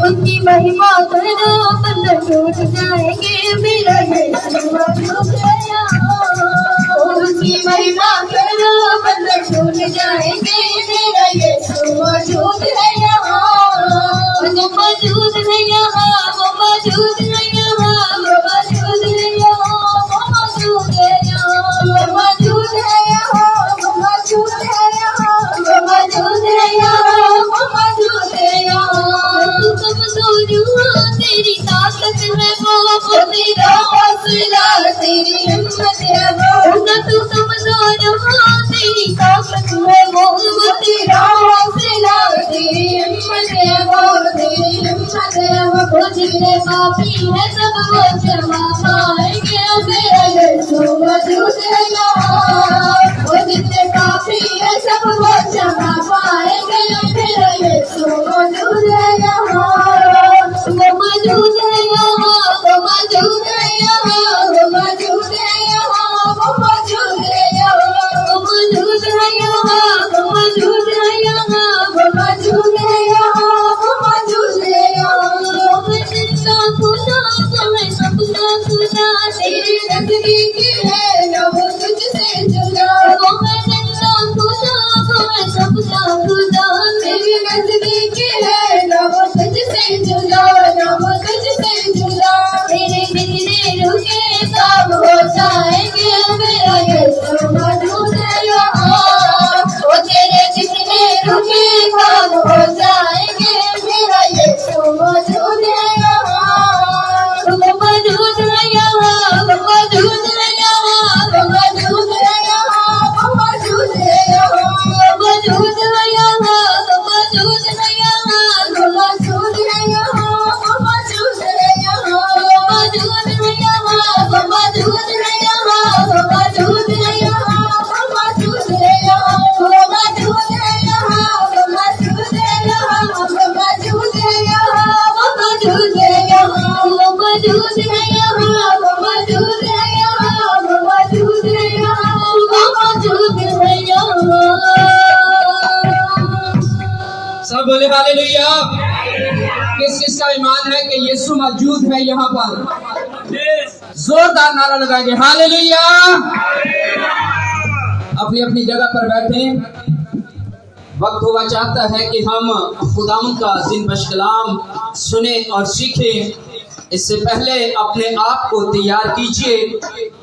उनकी महिमा करो बंधन टूट जाएंगे मेरा यीशु मौजूद है यहाँ। उनकी महिमा करो बंधन टूट जाएंगे मेरा यीशु मौजूद है यहाँ। वो मौजूद है यहाँ, वो मौजूद है यहाँ, वो मौजूद है यहाँ, वो मौजूद है यहाँ, वो मौजूद है यहाँ, वो मौजूद है यहाँ, वो मौजूद है यहाँ, वो मौजूद है यहाँ। तू कमजोर तेरी ताकत है वो तेरा हौसला तेरी हिम्मत है वो। तू कमजोर तेरी ताकत है वो तेरा हौसला तेरी हिम्मत है वो तेरी हिम्मत है वो। जितने पापी है सब वो क्षमा पाएंगे मेरा यीशु मौजूद है यहाँ। वो जितने पापी है सब वो क्षमा पाएंगे मेरा यीशु मौजूद है यहाँ। वो मौजूद है यहाँ, वो मौजूद है यहाँ, वो मौजूद है यहाँ, वो मौजूद है यहाँ, वो मौजूद है यहाँ, वो मौजूद है यहाँ, वो मौजूद है यहाँ, वो मौजूद है यहाँ। मैं जिंदा खुदा तो मैं सबका खुदा तेरी नजदीक है ना वो तुझसे जुदा। वो मैं जिंदा खुदा तो मैं सबका खुदा तेरी नजदीक है ना वो तुझसे जुदा, ना वो तुझसे जुदा। तेरे जितने रुके सब हो जाएंगे मेरा यीशु मौजूद है यहाँ। वो तेरे जितने रुके सब हो जाएंगे मेरा यीशु मौजूद है यहाँ। वो मौजूद है यहाँ, वो मौजूद है यहाँ, वो मौजूद है यहाँ, वो मौजूद है यहाँ, वो मौजूद है यहाँ, वो मौजूद है यहाँ, वो मौजूद है यहाँ, वो मौजूद है यहाँ, वो मौजूद है यहाँ, वो मौजूद है यहाँ, वो मौजूद है यहाँ, वो मौजूद है यहाँ, वो मौजूद है यहाँ, वो मौजूद है यहाँ, वो मौजूद है यहाँ, वो मौजूद है यहाँ, वो मौजूद है यहाँ, वो मौजूद है यहाँ, वो मौजूद है यहाँ, वो मौजूद है यहाँ। सब बोले हालेलुया। किस चीज का ईमान है कि यीशु मौजूद है यहाँ पर? जोरदार नारा लगाएंगे हालेलुया। अपनी अपनी जगह पर बैठे। वक्त हुआ चाहता है कि हम खुदावंद का ज़िंदबश कलाम सुने और सीखें। इससे पहले अपने आप को तैयार कीजिए।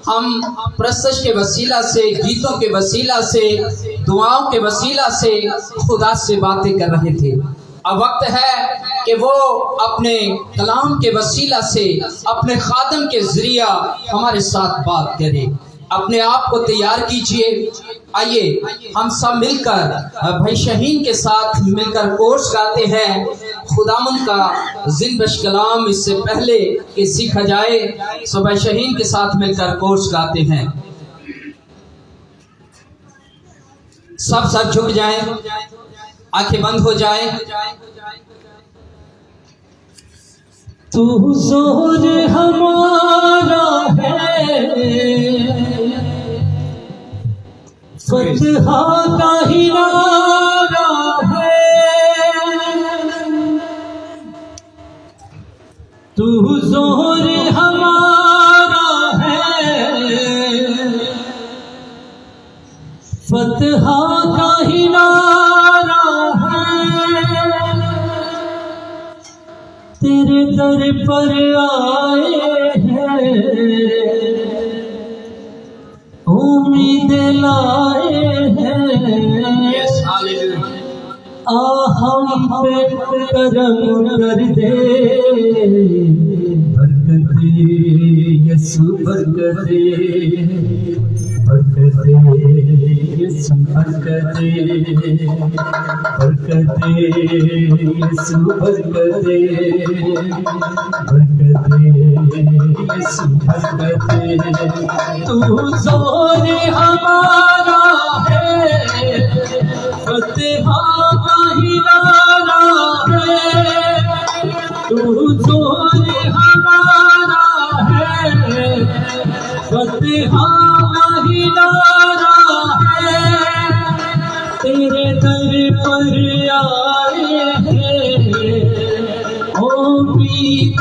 हम प्रस्तुत के वसीला से, गीतों के वसीला से, दुआओं के वसीला से खुदा से बातें कर रहे थे। अब वक्त है कि वो अपने कलाम के वसीला से, अपने खादम के जरिया हमारे साथ बात करे। अपने आप को तैयार कीजिए। आइए हम सब मिलकर भाई शहीन के साथ मिलकर कोर्स गाते हैं खुदावंद का ज़िंदबश कलाम। इससे पहले कि सीखा जाए सो भाई शहीन के साथ मिलकर कोर्स गाते हैं। सब सर झुक जाएं, आंखें बंद हो जाएं। तू जोर हमारा है, फतहा का ही नारा है। तू जोर हमारा है, फतहा का ही नारा है। तेरे दर पर आए हैं, उम्मीद लाए हैं। आ हम पे करम कर दे, बरकत दे यीशु बरकत दे। برکتے یسوع برکتے برکتے یسوع برکتے برکتے یسوع برکتے تو زور ہمارا ہے فتح کا ہی نعرہ ہے تو زور ہمارا ہے فتح کا ہی نعرہ ہے تیرے در پر آئے ہیں امید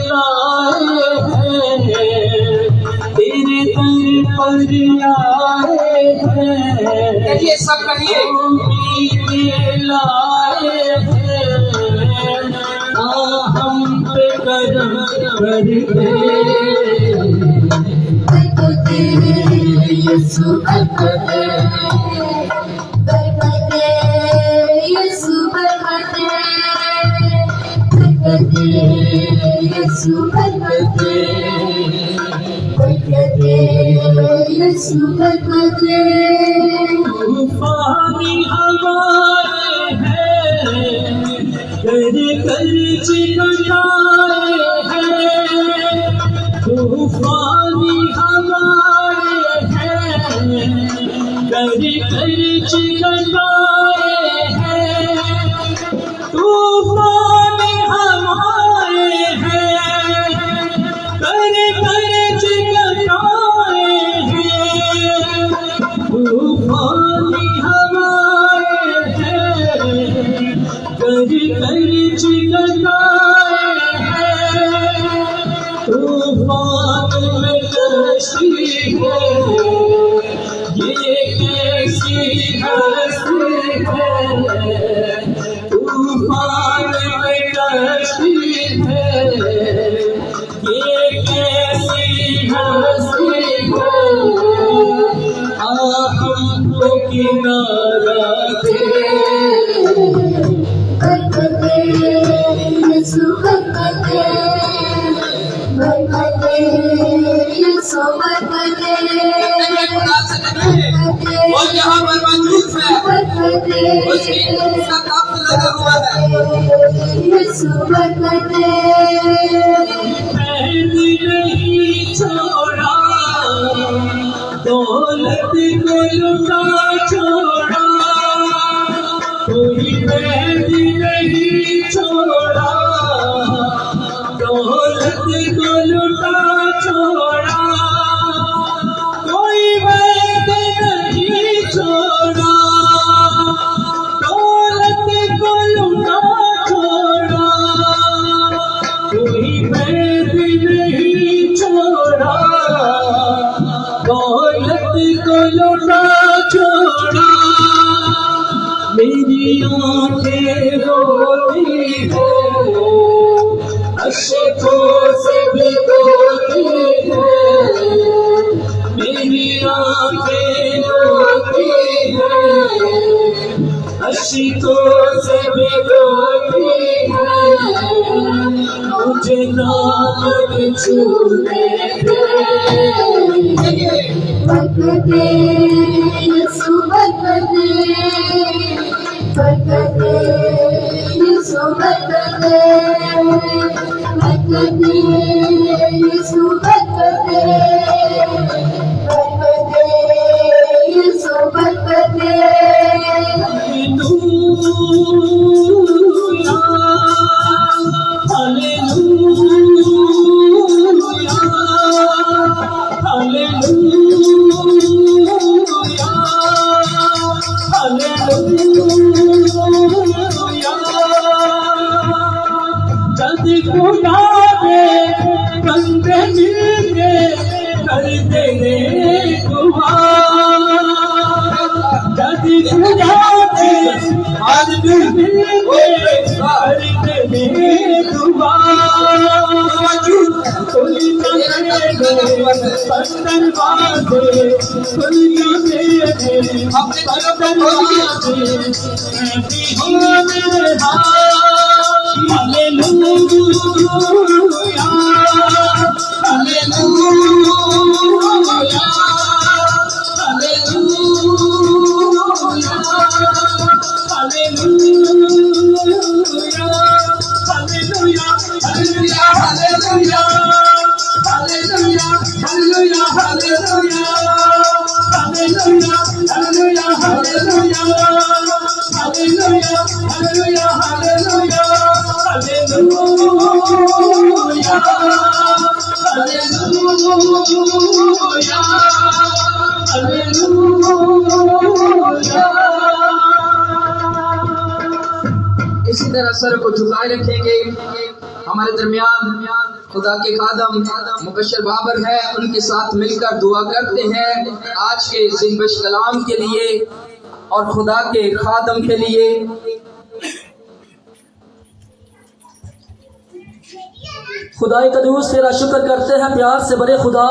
لائے ہیں تیرے در پر آئے ہیں یہ سب کہیے امید لائے ہیں ہم پہ کرم کر دے برکتے یسوع برکتے برکتے یسوع برکتے برکتے یسوع برکتے برکتے یسوع برکتے طوفانی ہمارے ہیں کر کر چکائے ہیں طوفانی ہمارے ہیں کر کر چکائے ہیں طوفان ہمارے ہیں کر کر چکائے ہیں طوفان ہمارے ہیں کر کر چکائے ہیں طوفان میں کشتی ہے یہ کیسی ہستی ہے طوفان میں کشتی ہے یہ کیسی ہستی ہے ہم کو کنارہ دے برکتے یسوع برکتے برکتے یسوع برکتے وہ جہاں پر موجود ہے برکتے اس کی کا کام لگا ہوا ہے یسوع برکتے پہلی نہیں چھوڑا دولت کو لٹا چھوڑا کوئی پہلی نہیں چھوڑا دولت کو لٹا چھوڑا کوئی وعد نہیں چھوڑا دولت کو لٹا چھوڑا کوئی وعد نہیں چھوڑا دولت کو لٹا چھوڑا میری آنکھیں روتی ہیں اشکوں سے بھگوتی ہیں میری آنکھیں روتی ہیں اشکوں سے بھگوتی ہیں مجھے نام چھونے دے برکتے یسوع برکتے برکتے یسوع برکتے برکتے یسوع برکتے برکتے یسوع برکتے جد خدا دے بندے مل کے کر دے دعا جد خدا دے آدمی مل کے کر دے دعا کوئی پتھر بازے کوئی پتھر بازے میرے hallelujah hallelujah hallelujah hallelujah hallelujah hallelujah hallelujah. इसी तरह सर को झुकाए रखेंगे। हमारे दरमियान खुदा के खादम मुबशर बाबर है, उनके साथ मिलकर दुआ करते हैं आज के ज़िंबश कलाम के लिए और खुदा के खादम के लिए। खुदाई कदूस तेरा शुक्र करते हैं प्यार से बड़े खुदा,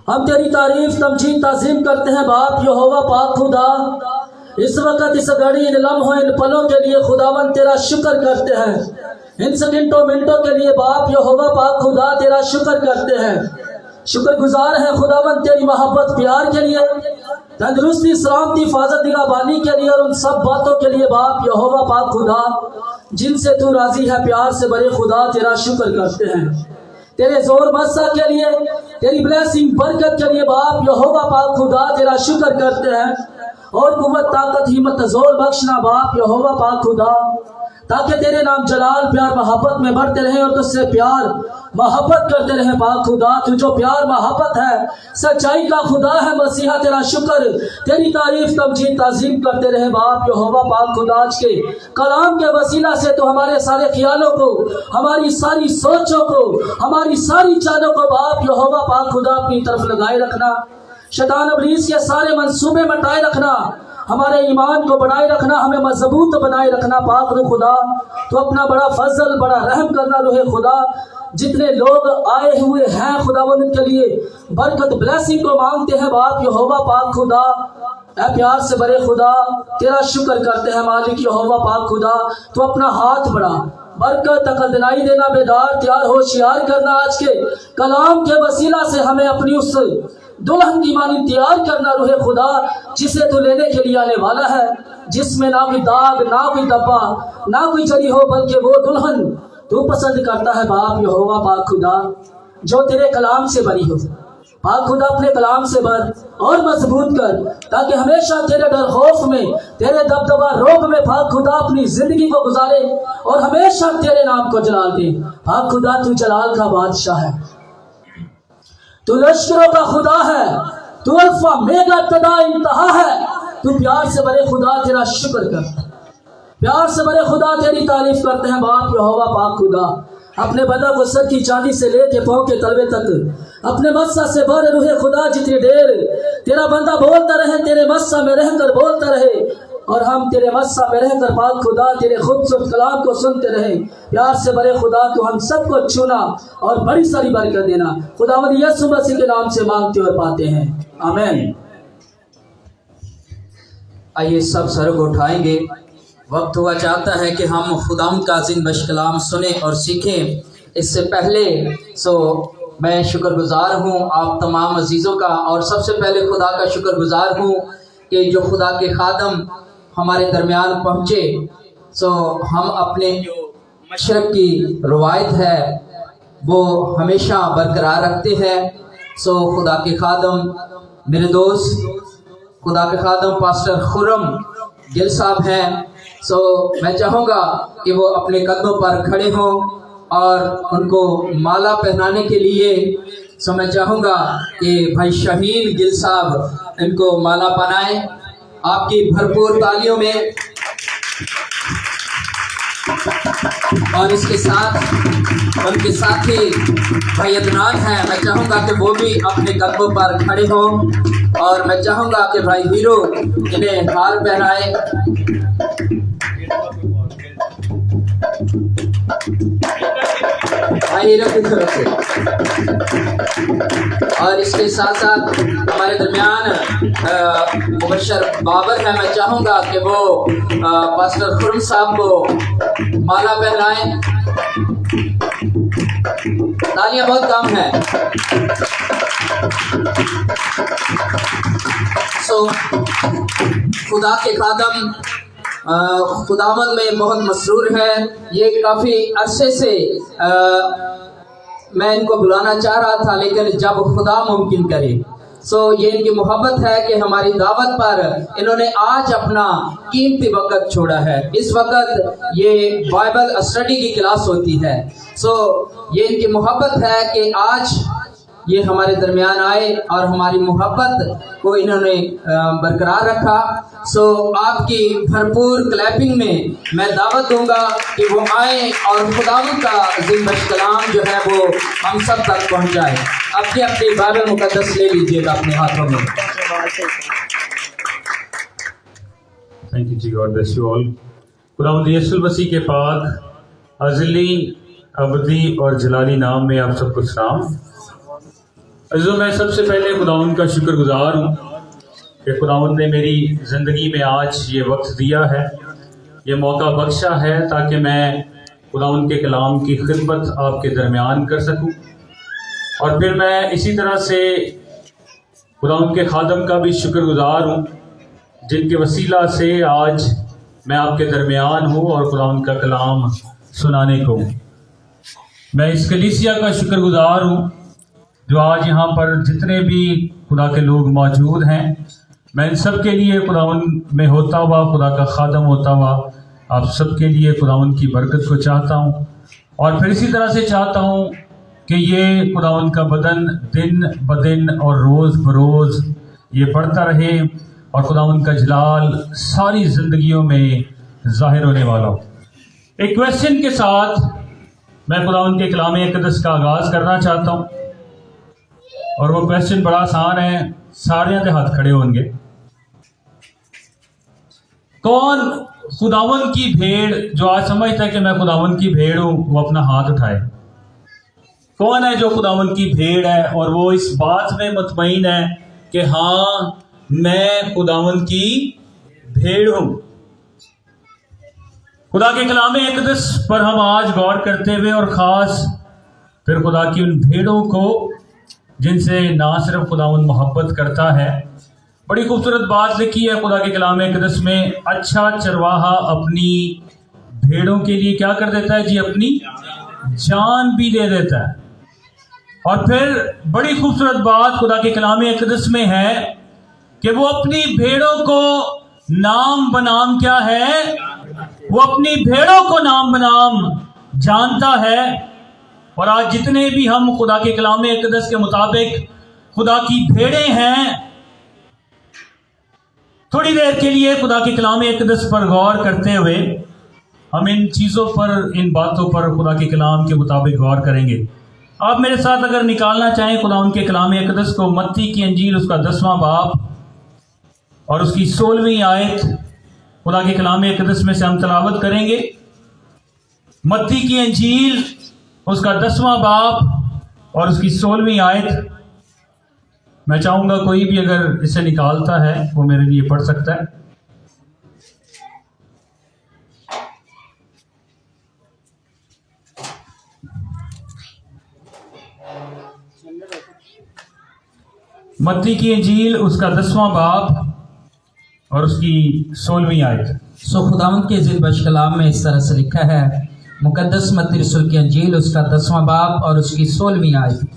हम तेरी तारीफ तमजीद ताज़ीम करते हैं बाप यहोवा पाक खुदा। इस वक्त इस घड़ी इन लम्हों इन पलों के लिए खुदावन तेरा शुक्र करते हैं, इन सेकंडों मिनटों के लिए बाप यहोवा पाक खुदा तेरा शुक्र करते हैं। शुक्रगुजार है खुदावन तेरी मोहब्बत प्यार के लिए, तंदुरुस्ती सलामती हिफाजत निगहबानी के लिए और उन सब बातों के लिए बाप यहोवा पाक खुदा जिनसे तू राजी है। प्यार से बड़े खुदा तेरा शुक्र करते हैं, तेरे जोर मस्सा के लिए, तेरी ब्लेसिंग बरकत के लिए बाप यहोवा पाक खुदा तेरा शुक्र करते हैं। और कुव्वत ताकत हिम्मत जोर बख्शना बाप यहोवा पाक खुदा, ताकि तेरे नाम जलाल प्यार मोहब्बत में बढ़ते रहे और तुझसे प्यार मोहब्बत करते रहे पाक खुदा। तू जो प्यार मोहब्बत है, सच्चाई का खुदा है मसीहा, तेरा शुक्र तेरी तारीफ तमजीद ताज़ीम करते रहे बाप यहोवा पाक खुदा। आज के कलाम के वसीला से तो हमारे सारे ख्यालों को, हमारी सारी सोचों को, हमारी सारी चालों को बाप यहोवा पाक खुदा अपनी तरफ लगाए रखना, शैतान इब्लीस के सारे मंसूबे मटाए रखना, हमारे ईमान को बनाए रखना, हमें मजबूत बनाए रखना पाक रू खुदा। तो अपना बड़ा फजल बड़ा रहम करना रोहे खुदा। जितने लोग आए हुए हैं खुदा उनके लिए बरकत ब्लेसिंग को मांगते हैं बाप यहोवा पाक खुदा। ऐ प्यार से बड़े खुदा तेरा शुक्र करते हैं मालिक यहोवा पाक खुदा। तो अपना हाथ बढ़ा, बरकत अकल दिलाई देना, बेदार तैयार होशियार करना। आज के कलाम के वसीला से हमें अपनी उस दुल्हन की मानी तैयार करना रूहे खुदा, जिसे तू लेने के लिए आने वाला है, जिसमें ना कोई दाग ना कोई धब्बा ना कोई जरी हो, बल्कि वो दुल्हन तू पसंद करता है बाप यहोवा पाक खुदा, जो तेरे कलाम से बनी हो। पाक खुदा अपने कलाम से भर और मजबूत कर, ताकि हमेशा तेरे डर खौफ में, तेरे दबदबा रोब में पाक खुदा अपनी जिंदगी को गुजारे और हमेशा तेरे नाम को जलाल दे। पाक खुदा तू जलाल का बादशाह है, तू लश्करों का खुदा है, तू अल्फा मेगा इब्तिदा इंतहा है। तू प्यार से बड़े खुदा तेरा शुक्र कर, प्यार से बड़े खुदा तेरी तारीफ करते हैं बाप यहोवा पाक खुदा। अपने बंदा को सर की चांदी से लेके पांव के तलवे तक अपने मस्सा से भर रूहे खुदा। जितनी देर तेरा बंदा बोलता रहे, तेरे मस्सा में रहकर बोलता रहे, और हम तेरे मस्सा में रहकर पाक खुदा तेरे खूबसूरत कलाम को सुनते रहे। प्यार से बड़े खुदा तो हम सबको छूना और बड़ी सारी बरकत देना। खुदावंद यीशु मसीह के नाम से मांगते और पाते हैं, आमीन। आइए सब सर को उठाएंगे। वक्त हुआ चाहता है कि हम खुदाम का ज़िंबश कलाम सुने और सीखें। इससे पहले मैं शुक्रगुजार हूँ आप तमाम अजीज़ों का, और सबसे पहले खुदा का शुक्रगुजार हूँ कि जो खुदा के खादम हमारे दरमियान पहुँचे। हम अपने जो मशरक़ की रवायत है वो हमेशा बरकरार रखते हैं। खुदा के खादम मेरे दोस्त खुदा के खादम पास्टर खुर्रम गिल साहब हैं। मैं चाहूँगा कि वो अपने कदमों पर खड़े हों और उनको माला पहनाने के लिए मैं चाहूँगा कि भाई शाहीन गिल साहब इनको माला पहनाएं आपकी भरपूर तालियों में। और इसके साथ उनके साथी भाई अदनान हैं, मैं चाहूँगा कि वो भी अपने कदमों पर खड़े हों, और मैं चाहूँगा कि भाई हीरो इन्हें हार पहनाए। भाई हीरो की तरफ से। और इसके साथ साथ हमारे दरमियान मुबशर बाबर है, मैं चाहूँगा कि वो पास्टर खुर्रम साहब को माला पहनाएं। तालियां बहुत कम है। खुदा के खादम खुदावंद में बहुत मसरूर है। ये काफ़ी अरसे से मैं इनको बुलाना चाह रहा था, लेकिन जब खुदा मुमकिन करे ये इनकी मोहब्बत है कि हमारी दावत पर इन्होंने आज अपना कीमती वक्त छोड़ा है। इस वक्त ये बाइबल स्टडी की क्लास होती है। ये इनकी मोहब्बत है कि आज ये हमारे दरमियान आए और हमारी मोहब्बत को इन्होंने बरकरार रखा। आपकी भरपूर क्लैपिंग में मैं दावत दूंगा कि वो आए और खुदावंद का ज़िंदश कलाम जो है वो हम सब तक पहुंचाए। अपनी अपनी बाइबल मुकद्दस ले लीजिएगा अपने हाथों में। थैंक यू जी, गॉड ब्लेस यू ऑल। खुदावंद यीशु मसीह के पाक अज़ली, अबदी और जलाली नाम में आप सबको सलाम। अज़ीज़ों, मैं सबसे पहले खुदावंद का शुक्रगुज़ार हूँ कि खुदावंद ने मेरी ज़िंदगी में आज ये वक्त दिया है, ये मौका बख्शा है ताकि मैं खुदावंद के कलाम की खिदमत आपके दरमियान कर सकूँ। और फिर मैं इसी तरह से खुदावंद के खादम का भी शुक्रगुज़ार हूँ जिनके वसीला से आज मैं आपके दरमियान हूँ और खुदावंद का कलाम सुनाने को हूँ। मैं इस कलीसिया का शुक्रगुज़ार हूँ जो आज यहाँ पर जितने भी खुदा के लोग मौजूद हैं। मैं इन सब के लिए खुदावंद में होता हुआ, खुदा का खादम होता हुआ आप सब के लिए खुदावंद की बरकत को चाहता हूँ। और फिर इसी तरह से चाहता हूँ कि ये खुदावंद का बदन दिन ब दिन और रोज़ बरोज़ ये बढ़ता रहे और खुदावंद का जलाल सारी ज़िंदगियों में ज़ाहिर होने वाला हो। एक क्वेश्चन के साथ मैं खुदावंद के कलाम अक़दस का आगाज़ करना चाहता हूँ और वो क्वेश्चन बड़ा आसान है। सारे दे हाथ खड़े होंगे। कौन खुदावंद की भेड़ जो आज समझता है कि मैं खुदावंद की भेड़ हूं, वो अपना हाथ उठाए। कौन है जो खुदावंद की भेड़ है और वो इस बात में मुतमईन है कि हाँ मैं खुदावंद की भेड़ हूं। खुदा के कलाम अक़दस पर हम आज गौर करते हुए और ख़ास फिर खुदा की उन भेड़ों को जिनसे ना सिर्फ खुदावंद मोहब्बत करता है। बड़ी खूबसूरत बात लिखी है खुदा के कलाम अक़दस में, अच्छा चरवाहा अपनी भेड़ों के लिए क्या कर देता है जी, अपनी जान भी दे देता है। और फिर बड़ी खूबसूरत बात खुदा के कलाम अक़दस में है कि वो अपनी भेड़ों को नाम बनाम क्या है, वो अपनी भेड़ों को नाम बनाम जानता है। और आज जितने भी हम खुदा के कलाम अक़दस के मुताबिक खुदा की भेड़ें हैं, थोड़ी देर के लिए खुदा के कलाम अक़दस पर गौर करते हुए हम इन चीज़ों पर, इन बातों पर खुदा के कलाम के मुताबिक गौर करेंगे। आप मेरे साथ अगर निकालना चाहें खुदा उनके कलाम अक़दस को, मत्ती की अंजील उसका 10वां बाब और उसकी 16वीं आयत खुदा के कलाम अक़दस में से हम तलावत करेंगे। मत्ती की अंजील उसका 10वां बाब और उसकी 16वीं आयत। मैं चाहूँगा कोई भी अगर इसे निकालता है वो मेरे लिए पढ़ सकता है। मत्ती की इंजील उसका 10वां बाब और उसकी 16वीं आयत। खुदावंद के ज़िंदश कलाम में इस तरह से लिखा है, मुकद्दस मत्ती रसूल की अंजील उसका 10वां बाब और उसकी 16वीं आयत।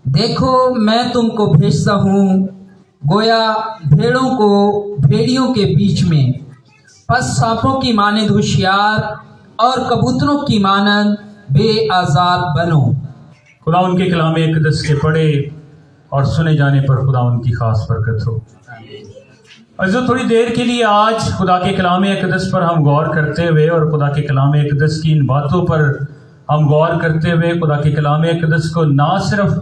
देखो मैं तुमको भेजता हूँ गोया भेड़ों को भेड़ियों के बीच में। पस सांपों की मानंद होशियार और कबूतरों की मानंद बेआज़ार बनो। खुदा उनके कलाम अक़दस के पढ़े और सुने जाने पर खुदा उनकी खास बरकत हो। अज़ीज़ों, थोड़ी देर के लिए आज खुदा के कलाम अक़दस पर हम गौर करते हुए और खुदा के कलाम अक़दस की इन बातों पर हम गौर करते हुए खुदा के कलाम अक़दस को ना सिर्फ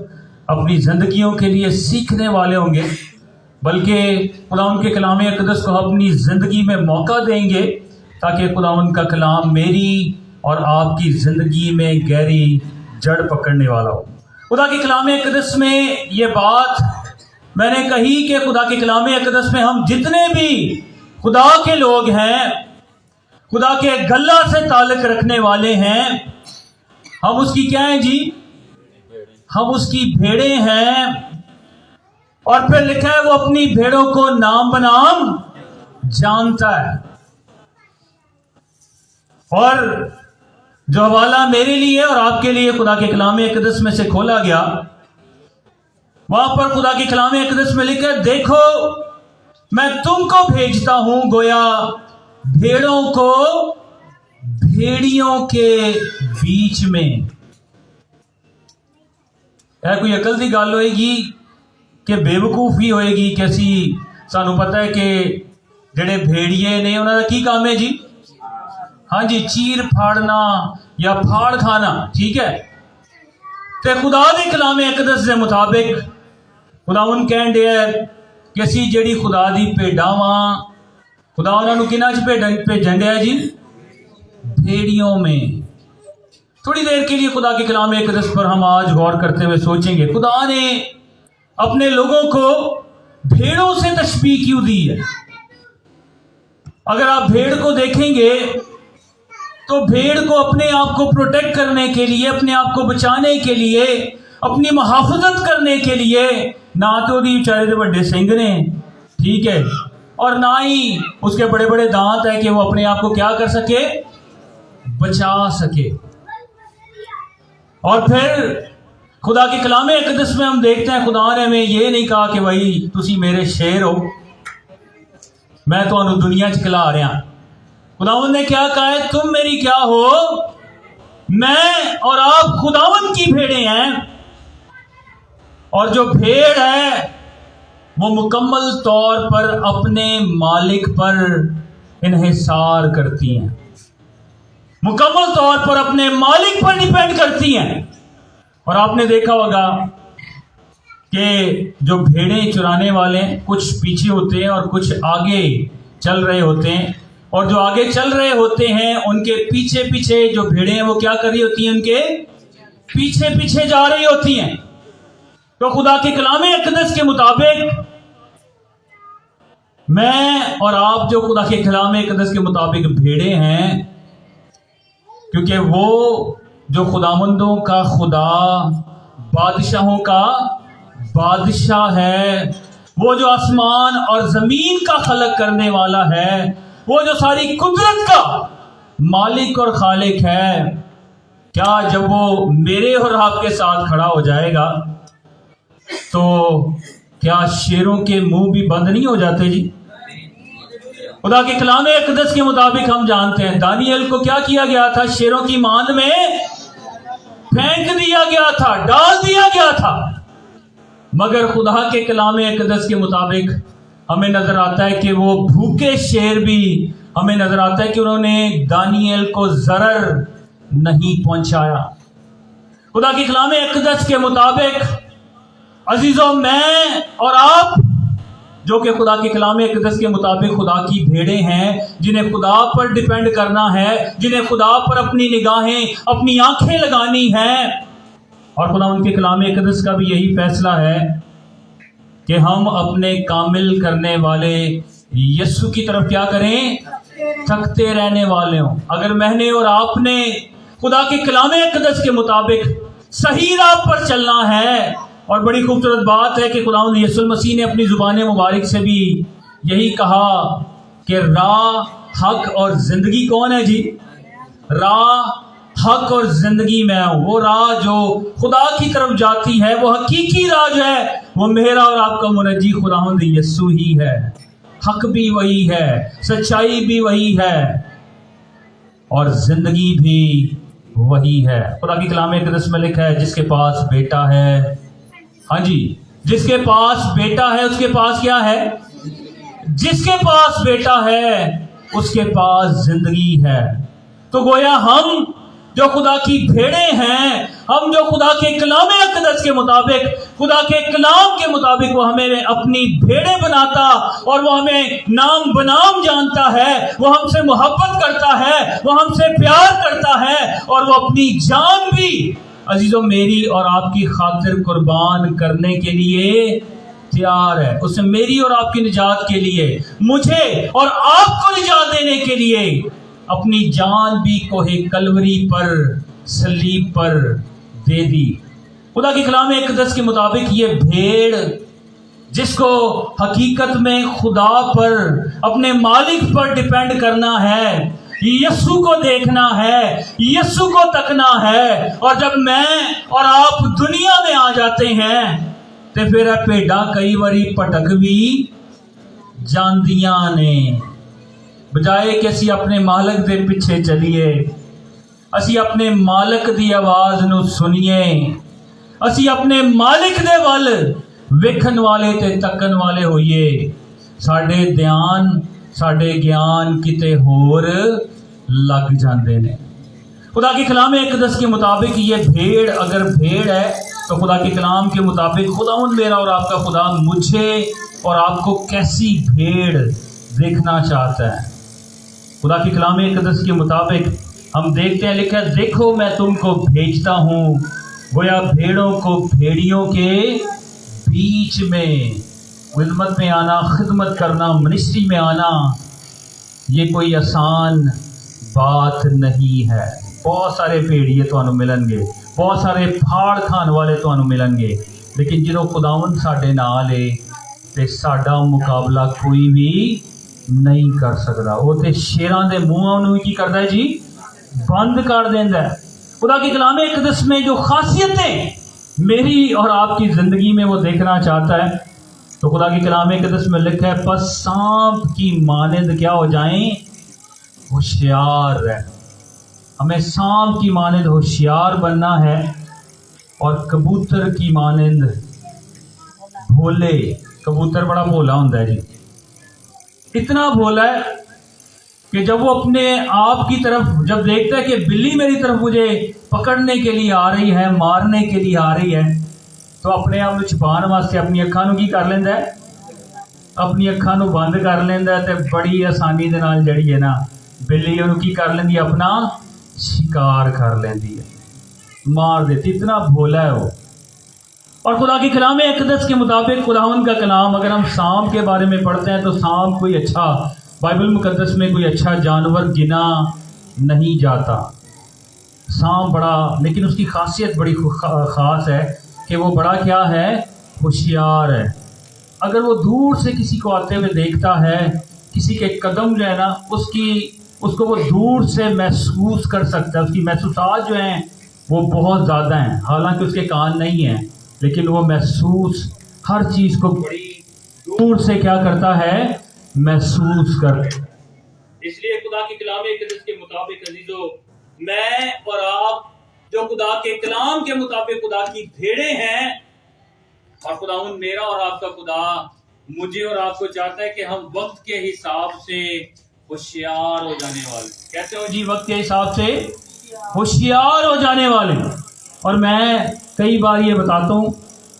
अपनी ज़िंदगियों के लिए सीखने वाले होंगे, बल्कि खुदा उनके कलाम अक़दस को अपनी ज़िंदगी में मौका देंगे ताकि खुदा उनका कलाम मेरी और आपकी ज़िंदगी में गहरी जड़ पकड़ने वाला हो। खुदा के कलाम अक़दस में ये बात मैंने कही कि खुदा के कलाम अक़दस में हम जितने भी खुदा के लोग हैं, खुदा के गल्ला से ताल्लुक़ रखने वाले हैं, हम उसकी क्या हैं जी, हम उसकी भेड़ें हैं। और फिर लिखा है वो अपनी भेड़ों को नाम बनाम जानता है। और जो हवाला मेरे लिए और आपके लिए खुदा के कलाम अक़दस में से खोला गया वहां पर खुदा के कलाम अक़दस में लिखा है, देखो मैं तुमको भेजता हूं गोया भेड़ों को भेड़ियों के बीच में। कोई अकल की गल होएगी कि बेवकूफ़ी होएगी कि असी सानू पता है कि जेड़े भेड़िए ने उन्होंने की काम है जी, हाँ जी, चीर फाड़ना या फाड़ खाना, ठीक है। तो खुदा के कलाम अक़दस के मुताबिक खुदावन कहन दिया कि असी जेड़ी खुदा दी भेडां वां, खुदा उन्होंने किन्हां च भेजन दिया जी, भेड़ियों में। थोड़ी देर के लिए खुदा के कलाम अक़दस पर हम आज गौर करते हुए सोचेंगे, खुदा ने अपने लोगों को भेड़ों से तशबीह क्यों दी है। अगर आप भेड़ को देखेंगे तो भेड़ को अपने आप को प्रोटेक्ट करने के लिए, अपने आप को बचाने के लिए, अपनी मुहाफजत करने के लिए ना तो दी बेचारे दे बड़े सिंग ने, ठीक है, और ना ही उसके बड़े बड़े दांत है कि वो अपने आप को क्या कर सके, बचा सके। और फिर खुदा के कलाम अक़दस में हम देखते हैं खुदा ने हमें ये नहीं कहा कि भाई तुसी मेरे शेर हो, मैं तो दुनिया च खिला रहा। खुदावन ने क्या कहा है, तुम मेरी क्या हो, मैं और आप खुदावन की भेड़ें हैं। और जो भेड़ है वो मुकम्मल तौर पर अपने मालिक पर इन्हिसार करती हैं, मुकम्मल तौर पर अपने मालिक पर डिपेंड करती हैं। और आपने देखा होगा कि जो भेड़ें चुराने वाले कुछ पीछे होते हैं और कुछ आगे चल रहे होते हैं, और जो आगे चल रहे होते हैं उनके पीछे पीछे जो भेड़ें हैं वो क्या कर रही होती हैं, उनके पीछे पीछे जा रही होती हैं। तो खुदा के कलाम अक़दस के मुताबिक मैं और आप जो खुदा के कलाम अक़दस के मुताबिक भेड़ें हैं, क्योंकि वो जो खुदावंदों का खुदा, बादशाहों का बादशाह है, वो जो आसमान और जमीन का खलक करने वाला है, वो जो सारी कुदरत का मालिक और खालिक है, क्या जब वो मेरे और आपके साथ खड़ा हो जाएगा तो क्या शेरों के मुंह भी बंद नहीं हो जाते जी। खुदा के कलाम अक़दस के मुताबिक हम जानते हैं दानियल को क्या किया गया था, शेरों की मांद में फेंक दिया गया था, डाल दिया गया था। मगर खुदा के कलाम अक़दस के मुताबिक हमें नजर आता है कि वो भूखे शेर भी, हमें नजर आता है कि उन्होंने दानियल को जरर नहीं पहुंचाया। खुदा के कलाम अक़दस के मुताबिक अजीजों, मैं और आप जो कि खुदा के कलाम अक़दस के मुताबिक खुदा की भेड़ें हैं, जिन्हें खुदा पर डिपेंड करना है, जिन्हें खुदा पर अपनी निगाहें, अपनी आंखें लगानी हैं। और खुदा उनके कलाम अक़दस का भी यही फैसला है कि हम अपने कामिल करने वाले यीशु की तरफ क्या करें, थकते रहने वाले हों। अगर मैंने और आपने खुदा के कलाम अक़दस के मुताबिक सही राह पर चलना है, और बड़ी खूबसूरत बात है कि खुदावंद यीशु मसीह ने अपनी ज़ुबान मुबारक से भी यही कहा कि राह, हक और ज़िंदगी कौन है जी, राह, हक और ज़िंदगी मैं हूँ। वो राह जो खुदा की तरफ जाती है, वो हकीकी राह जो है, वो मेरा और आपका मुनज्जी खुदावंद यीशु ही है। हक भी वही है, सच्चाई भी वही है, और ज़िंदगी भी वही है। खुदा की कलाम अक़दस में लिखा है, जिसके पास बेटा है, हाँ जी, जिसके पास बेटा है उसके पास क्या है, जिसके पास बेटा है उसके पास जिंदगी है। तो गोया हम जो खुदा की भेड़ें हैं, हम जो खुदा के कलाम अक़दस के मुताबिक, खुदा के कलाम के मुताबिक वो हमें अपनी भेड़ें बनाता, और वो हमें नाम बनाम जानता है, वो हमसे मोहब्बत करता है, वो हमसे प्यार करता है, और वो अपनी जान भी अजीजों मेरी और आपकी खातिर कुर्बान करने के लिए तैयार है। उसने मेरी और आपकी निजात के लिए, मुझे और आपको निजात देने के लिए अपनी जान भी कोहे कलवरी पर, सलीब पर दे दी। खुदा की कलाम अक़दस के मुताबिक ये भेड़ जिसको हकीकत में खुदा पर, अपने मालिक पर डिपेंड करना है, यीशु को देखना है, यीशु को तकना है, और जब मैं और आप दुनिया में आ जाते हैं ਤੇ ਫਿਰ ਇਹ ਭੇਡਾਂ ਕਈ ਵਾਰੀ ਭਟਕ ਵੀ ਜਾਂਦੀਆਂ ਨੇ। ਬਜਾਏ ਕਿ ਅਸੀਂ ਆਪਣੇ ਮਾਲਕ ਦੇ ਪਿੱਛੇ ਚੱਲੀਏ, ਅਸੀਂ ਆਪਣੇ ਮਾਲਕ ਦੀ ਆਵਾਜ਼ ਨੂੰ ਸੁਣੀਏ, ਅਸੀਂ ਆਪਣੇ ਮਾਲਿਕ ਦੇ ਵੱਲ ਵੇਖਣ ਵਾਲੇ ਤੇ ਤੱਕਣ ਵਾਲੇ ਹੋਈਏ, ਸਾਡੇ ਧਿਆਨ ਸਾਡੇ ਗਿਆਨ ਕਿਤੇ ਹੋਰ लग जाते हैं। खुदा के कलाम इक़दस के मुताबिक ये भेड़ अगर भेड़ है तो खुदा के कलाम के मुताबिक खुदावंद मेरा और आपका खुदा मुझे और आपको कैसी भेड़ देखना चाहता है। खुदा के कलाम इक़दस के मुताबिक हम देखते हैं, लिखा है देखो मैं तुमको भेजता हूँ गोया भेड़ों को भेड़ियों के बीच में। खिदमत में आना, खिदमत करना, मिनिस्ट्री में आना ये कोई आसान बात नहीं है। बहुत सारे भेड़िए तुहानू मिलणगे, बहुत सारे फाड़ खान वाले तुहानू मिलणगे, लेकिन जो खुदावंद साडे नाल है ते साडा मुकाबला कोई भी नहीं कर सकता। वो तो शेरां दे मूहां नू की करदा है जी, बंद कर देंदा है। खुदा के कलाम इक़दस में जो खासियतें मेरी और आपकी ज़िंदगी में वो देखना चाहता है, तो खुदा के कलाम इक़दस में लिखा है बस सांप की मानंद क्या हो जाएं, होशियार है। हमें सांप की मानंद होशियार बनना है और कबूतर की मानंद भोले। कबूतर बड़ा भोला होता है जी, इतना भोला है कि जब वो अपने आप की तरफ जब देखता है कि बिल्ली मेरी तरफ मुझे पकड़ने के लिए आ रही है, मारने के लिए आ रही है, तो अपने आप को छुपाने वास्ते अपनी अखां नू की कर लेंदा है, अपनी अखां नू बंद कर लेंदा है, ते बड़ी आसानी दे नाल जड़ी है ना बिल्ली उन्होंने की कर लेंदी, अपना शिकार कर लेंदी है, मार देती। इतना भोला है वो। और खुदा के कलाम इक़दस के मुताबिक खुदावंद का कलाम अगर हम सांप के बारे में पढ़ते हैं तो सांप कोई अच्छा, बाइबल मुकद्दस में कोई अच्छा जानवर गिना नहीं जाता। सांप बड़ा, लेकिन उसकी खासियत बड़ी ख़ास है कि वो बड़ा क्या है, होशियार है। अगर वो दूर से किसी को आते हुए देखता है, किसी के कदम जो है ना उसको वो दूर से महसूस कर सकता है, उसकी महसूसात जो हैं वो बहुत ज़्यादा हैं, हालांकि उसके कान नहीं हैं, लेकिन वो महसूस हर चीज़ को बड़ी दूर से क्या करता है, महसूस कर। इसलिए खुदा के कलाम इक़दस के मुताबिक अजीजों, मैं और आप जो खुदा के कलाम के मुताबिक खुदा की भेड़ें हैं, और खुदावंद मेरा और आपका खुदा मुझे और आपको चाहता है कि हम वक्त के हिसाब से होशियार हो जाने वाले। कहते हो जी, वक्त के हिसाब से होशियार हो जाने वाले। और मैं कई बार ये बताता हूँ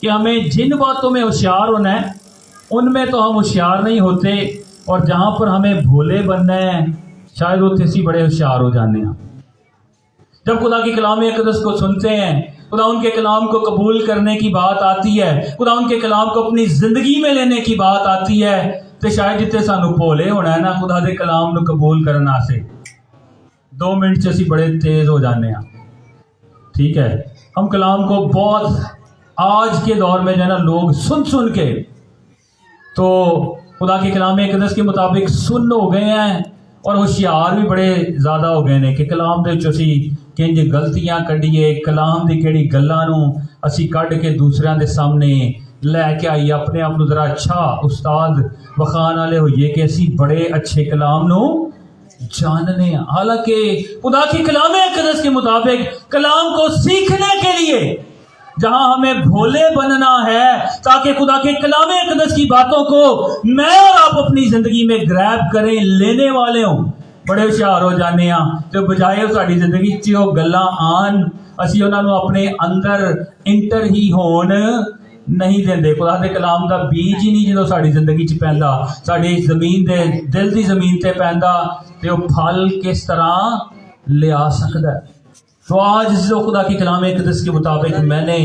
कि हमें जिन बातों में होशियार होना है उनमें तो हम होशियार नहीं होते, और जहाँ पर हमें भोले बनना है शायद वो तेसी बड़े होशियार हो जाने हैं। जब खुदा के कलाम इक़दस को सुनते हैं, खुदा उनके कलाम को कबूल करने की बात आती है, खुदा उनके कलाम को अपनी ज़िंदगी में लेने की बात आती है, तो शायद जितने सानू भोले होना है ना खुदा के कलाम को कबूल करना से 2 मिनट से असी बड़े तेज़ हो जाने हैं। ठीक है, हम कलाम को बहुत आज के दौर में जो है ना लोग सुन के तो खुदा के कलाम इक़दस के मुताबिक सुन हो गए हैं और होशियार भी बड़े ज़्यादा हो गए ने कि कलाम दे विच असी किंज गलतियां कढ़ीए, कलाम दी किहड़ी गल्लां नूं असी कढ़ के दूसरिਆਂ दे सामने लैके आईए, अपने आप नूं जरा अच्छा उस्ताद वखाण वाले होइए कि असी बड़े अच्छे कलाम नूं जानने हैं। हालांकि खुदा की कलाम इक़दस के मुताबिक कलाम को सीखने के लिए जहां हमें भोले बनना है ताकि खुदा के कलाम इक़दस की बातों को मैं और आप अपनी जिंदगी में ग्रैब करें, लेने वाले हों, बड़े होशियार हो जाने हैं। तो बजाय साड़ी जिंदगी च वो गल्लां आन, असी उन्हां नूं अपने अंदर इंटर ही होण नहीं देंदे। खुदा दे कलाम दा बीज ही नहीं जो साड़ी जिंदगी च पैंदा, साड़ी जमीन दे दिल दी जमीन ते पैंदा, ते वो फल किस तरह लिया सकदा है। तो आज जो खुदा की कलाम इक़दस के मुताबिक मैंने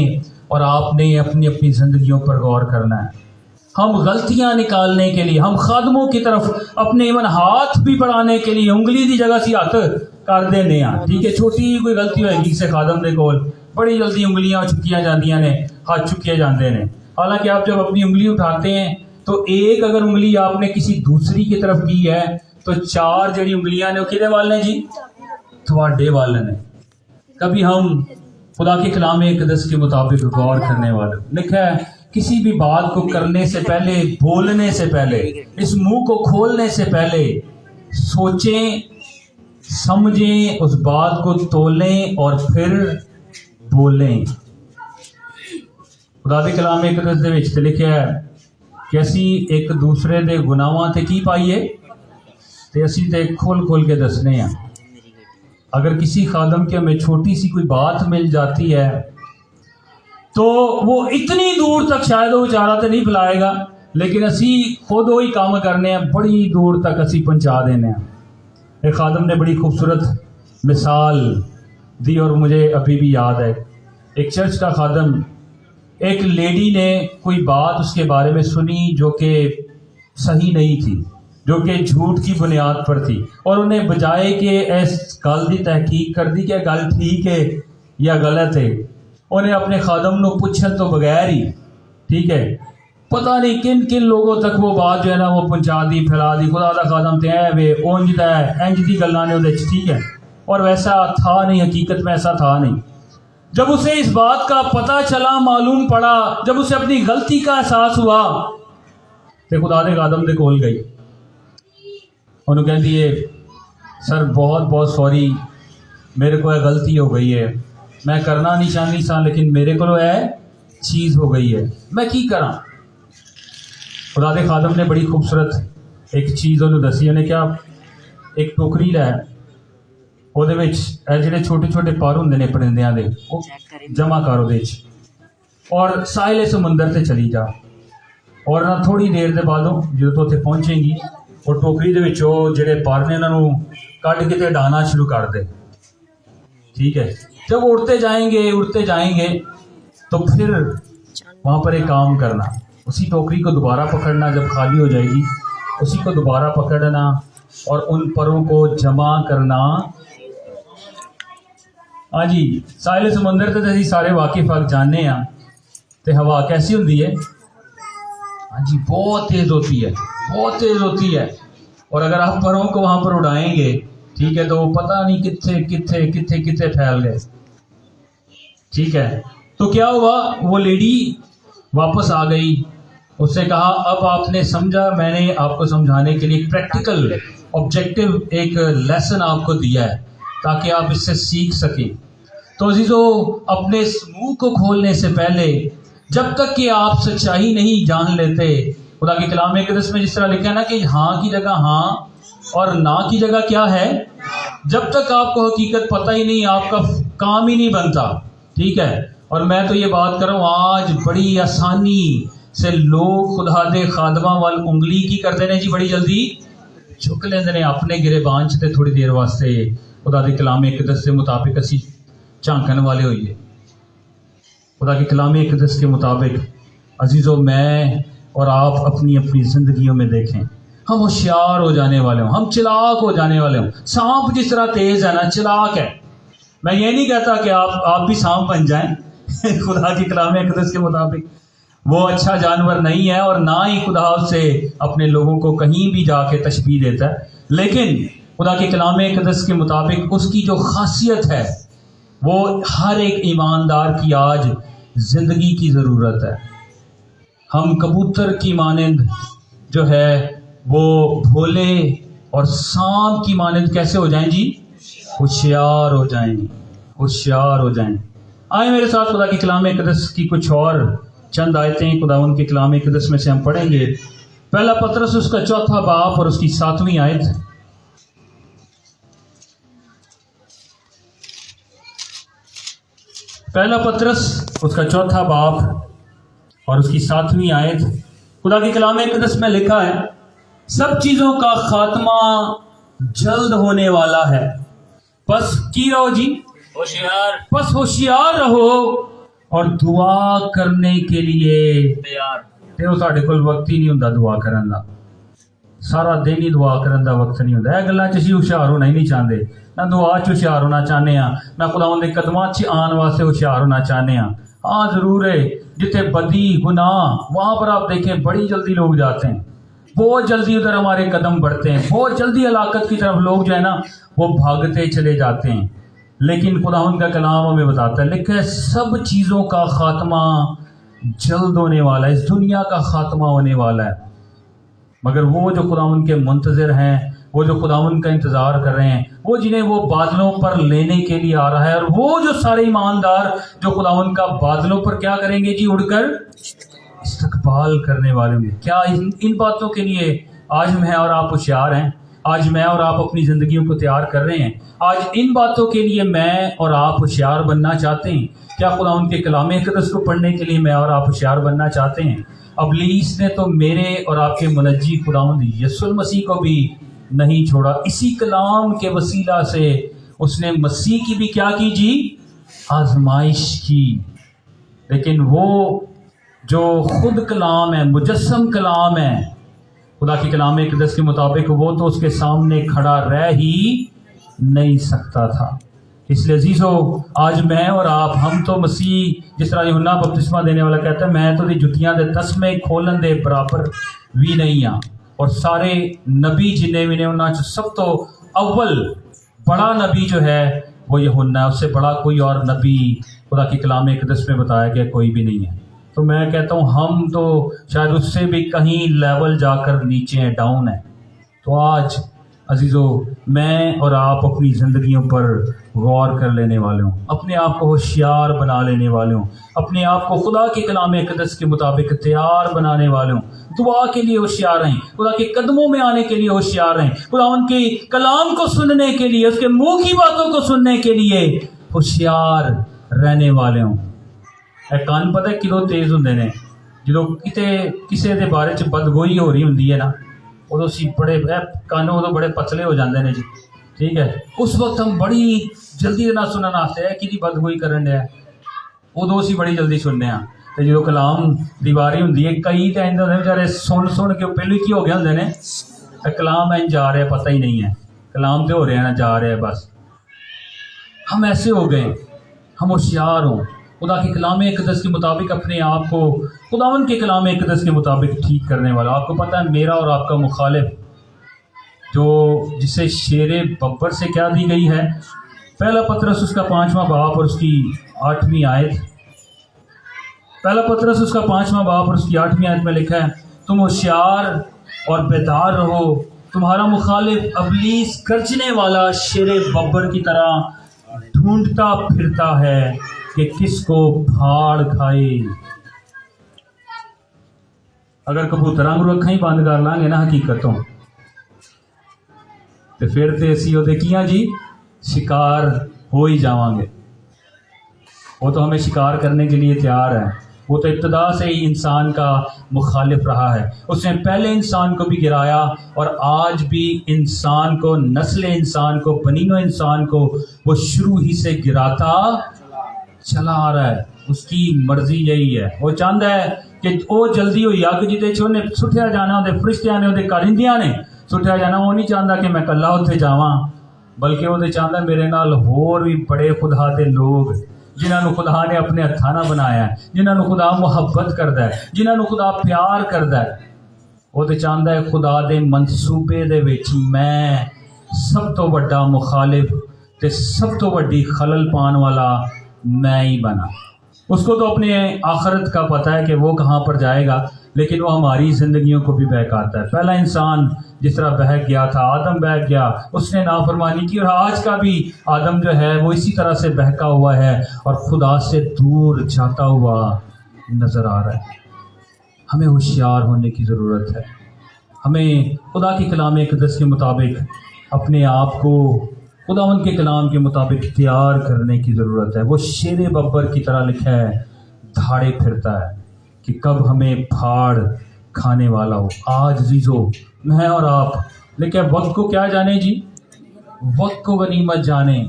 और आपने अपनी अपनी ज़िंदगियों पर गौर करना है। हम गलतियां निकालने के लिए, हम खादमों की तरफ अपने इवन हाथ भी बढ़ाने के लिए उंगली की जगह से हाथ कर देने हैं। ठीक है, छोटी कोई गलती होगी किसी खादम के कोल बड़ी जल्दी उंगलियां चुकिया जांदियां ने, हाथ चुके जाते हैं। हालांकि आप जब अपनी उंगली उठाते हैं तो एक अगर उंगली आपने किसी दूसरी की तरफ की है तो 4 जड़ी उंगलियां ने वो किहदे वाल ने जी, तुहाडे वाल ने। कभी हम खुदा के कलाम इक़दस के मुताबिक गौर करने वाले। लिखा है کسی بھی بات کو کرنے سے پہلے، بولنے سے پہلے، اس منہ کو کھولنے سے پہلے سوچیں، سمجھیں، اس بات کو تولیں اور پھر بولیں۔ خدا دے کلام اقدس دے وچ لکھیا ہے کہ اسی ایک دوسرے دے گناہاں تے کی پائیے تے اسی تے کھول کھول کے دسنے ہیں۔ اگر کسی خادم کے ہمیں چھوٹی سی کوئی بات مل جاتی ہے تو وہ اتنی دور تک شاید وہ بیچارہ تے نہیں پھیلائے گا، لیکن اسی خود وہی کام کرنے ہیں، بڑی دور تک اسی پہنچا دینے ہیں۔ ایک خادم نے بڑی خوبصورت مثال دی اور مجھے ابھی بھی یاد ہے۔ ایک چرچ کا خادم، ایک لیڈی نے کوئی بات اس کے بارے میں سنی جو کہ صحیح نہیں تھی، جو کہ جھوٹ کی بنیاد پر تھی، اور انہیں بجائے کہ اس گل کی تحقیق کر دی کہ گل ٹھیک ہے یا غلط ہے، انہیں اپنے خادم نو پوچھن تو بغیر ہی، ٹھیک ہے، پتہ نہیں کن کن لوگوں تک وہ بات جو ہے نا وہ پہنچا دی، پھیلا دی۔ خدا دا خادم تے اے وے اونج دا ہے، انج دی گلاں نے اودے وچ، ٹھیک ہے، اور ویسا تھا نہیں، حقیقت میں ایسا تھا نہیں۔ جب اسے اس بات کا پتہ چلا، معلوم پڑا، جب اسے اپنی غلطی کا احساس ہوا تو خدا دے خادم دے کول گئی، انہوں کہندی ہے سر بہت بہت سوری، میرے کو غلطی ہو گئی ہے، میں کرنا نہیں چاہنی سا لیکن میرے کو چیز ہو گئی ہے، میں کی کراں؟ خدا دے خادم نے بڑی خوبصورت ایک چیز انہوں دسی، انہیں کیا ایک ٹوکری لے، وہ جڑے چھوٹے چھوٹے پر ہوندے نے پرندیاں دے وہ جمع کر وہ اور ساحل سمندر تے چلی جا، اور نہ تھوڑی دیر دے بعد جدوں تو اتنے پہنچیں گی وہ ٹوکری دے وچ وہ جڑے پر نے انہوں کڈ کے تے ڈانا شروع کر دے، ٹھیک ہے۔ جب اڑتے جائیں گے تو پھر وہاں پر ایک کام کرنا، اسی ٹوکری کو دوبارہ پکڑنا، جب خالی ہو جائے گی اسی کو دوبارہ پکڑنا اور ان پروں کو جمع کرنا۔ ہاں جی، ساحل سمندر تے اسی سارے واقف جانے ہیں تے ہوا کیسی ہوندی ہے؟ ہاں جی، بہت تیز ہوتی ہے، بہت تیز ہوتی ہے، اور اگر آپ پروں کو وہاں پر اڑائیں گے، ٹھیک ہے، تو وہ پتہ نہیں کتنے پھیل گئے، ٹھیک ہے۔ تو کیا ہوا، وہ لیڈی واپس آ گئی، اس سے کہا اب آپ نے سمجھا، میں نے آپ کو سمجھانے کے لیے ایک پریکٹیکل آبجیکٹو ایک لیسن آپ کو دیا ہے تاکہ آپ اس سے سیکھ سکیں۔ تو عزیزو، اپنے اس منہ کو کھولنے سے پہلے جب تک کہ آپ سچائی نہیں جان لیتے، خدا کے کلام اقدس میں جس طرح لکھا ہے نا کہ ہاں کی جگہ ہاں اور نہ کی جگہ کیا ہے، جب تک آپ کو حقیقت پتہ ہی نہیں آپ کا کام ہی نہیں بنتا، ٹھیک ہے۔ اور میں تو یہ بات کروں، آج بڑی آسانی سے لوگ خدا دے خادماں وال انگلی کی کرتے ہیں جی، بڑی جلدی چک لیندے نے اپنے گریبان چ تے تھوڑی دیر واسطے خدا دے کلام اقدس کے مطابق اسی جھانکن والے ہوئیے۔ خدا کے کلام اقدس کے مطابق عزیزو، میں اور آپ اپنی زندگیوں میں دیکھیں، ہم ہوشیار ہو جانے والے ہوں، ہم چلاک ہو جانے والے ہوں۔ سانپ جس طرح تیز ہے نا، چلاک ہے۔ میں یہ نہیں کہتا کہ آپ بھی سانپ بن جائیں خدا کے کلام اقدس کے مطابق وہ اچھا جانور نہیں ہے، اور نہ ہی خدا سے اپنے لوگوں کو کہیں بھی جا کے تشبیہ دیتا ہے، لیکن خدا کے کلام اقدس کے مطابق اس کی جو خاصیت ہے وہ ہر ایک ایماندار کی آج زندگی کی ضرورت ہے۔ ہم کبوتر کی مانند جو ہے وہ بھولے اور سانپ کی مانند کیسے ہو جائیں جی؟ ہوشیار ہو جائیں، ہوشیار ہو جائیں۔ آئیں میرے ساتھ خدا کی کلام اقدس کی کچھ اور چند آیتیں خدا ان کے کلام اقدس میں سے ہم پڑھیں گے۔ پہلا پطرس اس کا 4 باب اور اس کی 7ویں آیت۔ پہلا پطرس اس کا 4 باب اور اس کی 7ویں آیت، خدا کے کلام اقدس میں لکھا ہے، سب چیزوں کا خاتمہ جلد ہونے والا ہے، پس کی رہو جی، پس ہوشیار رہو اور دعا کرنے کے لیے تیار۔ تے ساڈے کول وقت ہی نہیں ہوندا دعا کرن دا، سارا دن ہی دعا کرن دا وقت نہیں ہوندا۔ اے گلاں چ اسی ہوشیار ہونا ہی نہیں چاہتے، نہ دعا چ ہوشیار ہونا چاہنے ہاں، نہ خداوند دے قدماں چ آن واسطے ہوشیار ہونا چاہنے ہاں۔ ہاں ضرور ہے، جتنے بدی گناہ وہاں پر آپ دیکھیں بڑی جلدی لوگ جاتے ہیں، بہت جلدی ادھر ہمارے قدم بڑھتے ہیں، بہت جلدی ہلاکت کی طرف لوگ جو ہے نا وہ بھاگتے چلے جاتے ہیں۔ لیکن خداوند کا کلام ہمیں بتاتا ہے، لکھا ہے سب چیزوں کا خاتمہ جلد ہونے والا ہے, اس دنیا کا خاتمہ ہونے والا ہے. مگر وہ جو خداوند کے منتظر ہیں, وہ جو خداوند کا انتظار کر رہے ہیں, وہ جنہیں وہ بادلوں پر لینے کے لیے آ رہا ہے, اور وہ جو سارے ایماندار جو خداوند کا بادلوں پر کیا کریں گے جی, اڑ کر استقبال کرنے والے ہوں گے. کیا ان باتوں کے لیے آج میں اور آپ ہوشیار ہیں؟ آج میں اور آپ اپنی زندگیوں کو تیار کر رہے ہیں؟ آج ان باتوں کے لیے میں اور آپ ہوشیار بننا چاہتے ہیں؟ کیا خداوند کے کلام اقدس کو پڑھنے کے لیے میں اور آپ ہوشیار بننا چاہتے ہیں؟ ابلیس نے تو میرے اور آپ کے منجی خداوند یسوع المسیح کو بھی نہیں چھوڑا. اسی کلام کے وسیلہ سے اس نے مسیح کی بھی کیا کی جی, آزمائش کی. لیکن وہ جو خود کلام ہے, مجسم کلام ہے, خدا کی کلام اقدس کے مطابق, وہ تو اس کے سامنے کھڑا رہ ہی نہیں سکتا تھا. اس لیے عزیزو, آج میں اور آپ, ہم تو مسیح, جس طرح یوحنا بپتسمہ دینے والا کہتا ہے, میں تو دی جتیاں دے تسمے کھولن دے برابر بھی نہیں ہاں. اور سارے نبی جنہیں بھی نے انہاں سب تو اول بڑا نبی جو ہے وہ یوحنا ہے. اس سے بڑا کوئی اور نبی خدا کی کلام اقدس میں بتایا گیا کوئی بھی نہیں ہے. تو میں کہتا ہوں ہم تو شاید اس سے بھی کہیں لیول جا کر نیچے ہیں, ڈاؤن ہیں. تو آج عزیزو, میں اور آپ اپنی زندگیوں پر غور کر لینے والے ہوں, اپنے آپ کو ہوشیار بنا لینے والے ہوں, اپنے آپ کو خدا کے کلام اقدس کے مطابق تیار بنانے والے ہوں. دعا کے لیے ہوشیار رہیں, خدا کے قدموں میں آنے کے لیے ہوشیار رہیں, خدا ان کے کلام کو سننے کے لیے, اس کے منہ کی باتوں کو سننے کے لیے ہوشیار رہنے والے ہوں. اے کان پتہ کدوں تیز ہوندے نے, جدوں کتے کسے دے بارے چ بدگوئی ہو رہی ہوندی ہے نا, ادو سی بڑے کان ادو بڑے پتلے ہو جاندے نے جی, ٹھیک ہے. اس وقت ہم بڑی جلدی نہ سنن واسطے ہے کہ بدگوئی کرن ڈیا, ادو اسی بڑی جلدی سننے ہاں. تے جدوں کلام دیواری ہوندی ہے, کئی تے ایندے ہوندے بیچارے سن کے پہلو کی ہو گئے ہوندے نے, تے کلام این جا رہا ہے پتہ ہی نہیں ہے, کلام تے ہو رہا ہے نا جا رہا ہے بس. ہم ایسے ہو گئے, ہم ہوشیار ہوں, خدا کے کلام اقدس کے مطابق اپنے آپ کو خداوند کے کلام اقدس کے مطابق ٹھیک کرنے والا. آپ کو پتہ ہے میرا اور آپ کا مخالف جو جسے شیر ببر سے کیا دی گئی ہے, پہلا پطرس اس کا 5واں باب اور اس کی 8ویں آیت, پہلا پطرس اس کا 5واں باب اور اس کی 8ویں آیت میں لکھا ہے, تم ہوشیار اور بیدار رہو, تمہارا مخالف ابلیس گرجنے والا شیر ببر کی طرح ڈھونڈتا پھرتا ہے کہ کس کو پھاڑ کھائے. اگر کبوتراں کو اکھاں ہی بند کر لیں گے نا حقیقتوں, تو پھر تے اسی وہ کیاں جی شکار ہو ہی جاواں گے. وہ تو ہمیں شکار کرنے کے لیے تیار ہے. وہ تو ابتدا سے ہی انسان کا مخالف رہا ہے. اس نے پہلے انسان کو بھی گرایا اور آج بھی انسان کو, نسل انسان کو, بنینو انسان کو وہ شروع ہی سے گراتا چلا آ رہا ہے. اس کی مرضی یہی ہے, وہ چاہتا ہے کہ وہ جلدی ہوئی اگ جیتے چھونے سٹیا جانا, وہ فرشتیاں نے, وہ کارندیاں نے سٹیا جانا. وہ نہیں چاہتا کہ میں کلا اتنے جاواں, بلکہ وہ چاہتا ہے میرے نال ہور بھی بڑے خدا دے لوگ جنہوں خدا نے اپنے ہتھاں نال بنایا ہے, جنہوں خدا محبت کردا ہے, جنہوں خدا پیار کردا ہے. وہ تو چاہتا ہے خدا دے منصوبے دے وچ میں سب تو بڑا مخالف تے سب تو بڑی خلل پان والا میں ہی بنا. اس کو تو اپنے آخرت کا پتہ ہے کہ وہ کہاں پر جائے گا, لیکن وہ ہماری زندگیوں کو بھی بہکاتا ہے. پہلا انسان جس طرح بہک گیا تھا, آدم بہک گیا, اس نے نافرمانی کی, اور آج کا بھی آدم جو ہے وہ اسی طرح سے بہکا ہوا ہے اور خدا سے دور جاتا ہوا نظر آ رہا ہے. ہمیں ہوشیار ہونے کی ضرورت ہے. ہمیں خدا کے کلام اقدس کے مطابق اپنے آپ کو خداوند کے کلام کے مطابق تیار کرنے کی ضرورت ہے. وہ شیر ببر کی طرح لکھا ہے, دھاڑے پھرتا ہے کہ کب ہمیں پھاڑ کھانے والا ہو. آج عزیزو میں اور آپ, لیکن وقت کو کیا جانے جی, وقت کو غنیمت جانے.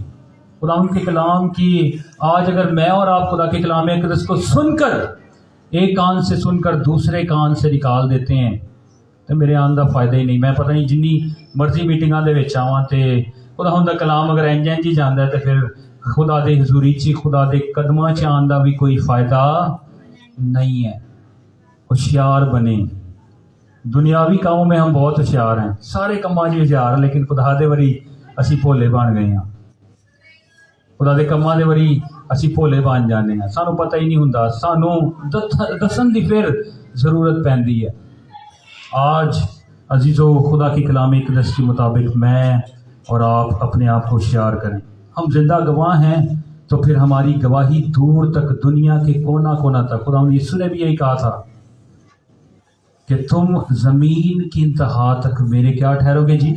خداوند کے کلام کی آج اگر میں اور آپ خدا کے کلام اقدس کو سن کر, ایک کان سے سن کر دوسرے کان سے نکال دیتے ہیں, تو میرے آن دا فائدہ ہی نہیں. میں پتہ نہیں جنی مرضی میٹنگاں دے وچ آواں تے خداوند دا کلام اگر انج ہی جاندا ہے, تو پھر خدا دے حضوری چی, خدا دے قدماں چ آن دا بھی کوئی فائدہ نہیں ہے. ہوشیار بنے. دنیاوی کاموں میں ہم بہت ہوشیار ہیں, سارے کاماں جی ہوشیار ہیں, لیکن خدا دے وری اسی بھولے بن گئے ہیں. خدا دے کاماں دے وری اسی ਭੋਲੇ ਬਣ ਜਾਂਦੇ ਹਾਂ, ਸਾਨੂੰ ਪਤਾ ਹੀ ਨਹੀਂ ਹੁੰਦਾ, ਸਾਨੂੰ ਦੱਸਣ ਦੀ ਫਿਰ ضرورت ਪੈਂਦੀ ہے. آج عزیزو خدا کی کلام اقدس کے مطابق میں اور آپ اپنے آپ کو ہوشیار کریں. ہم زندہ گواہ ہیں تو پھر ہماری گواہی دور تک دنیا کے کونا کونا تک. خدا یسوع نے بھی یہی کہا تھا کہ تم زمین کی انتہا تک میرے کیا ٹھہرو گے جی.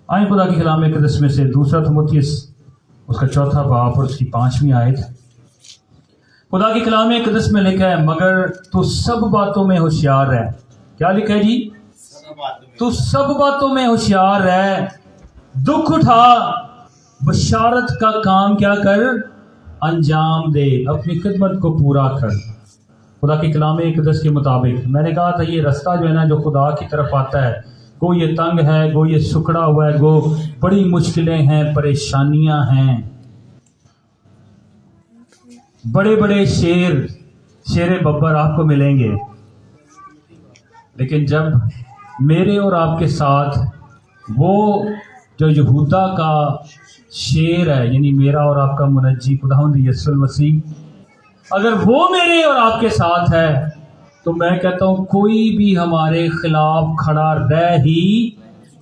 آئیں خدا کی کلام اقدس میں سے دوسرا تموتھیوس اس کا 4 باب اور اس کی 5ویں آیت. خدا کی کلام اقدس میں لکھا ہے مگر تو سب باتوں میں ہوشیار رہ. کیا لکھا ہے جی؟ تو سب باتوں میں ہوشیار رہ, دکھ اٹھا, بشارت کا کام کیا کر, انجام دے, اپنی خدمت کو پورا کر. خدا کی کلام اقدس کے مطابق میں نے کہا تھا یہ رستہ جو ہے نا جو خدا کی طرف آتا ہے, گو یہ تنگ ہے, گو یہ سکڑا ہوا ہے, گو بڑی مشکلیں ہیں, پریشانیاں ہیں. بڑے بڑے شیر ببر آپ کو ملیں گے, لیکن جب میرے اور آپ کے ساتھ وہ جو یہودا کا شیر ہے, یعنی میرا اور آپ کا منجی خداوند یسوع المسیح, اگر وہ میرے اور آپ کے ساتھ ہے تو میں کہتا ہوں کوئی بھی ہمارے خلاف کھڑا رہ ہی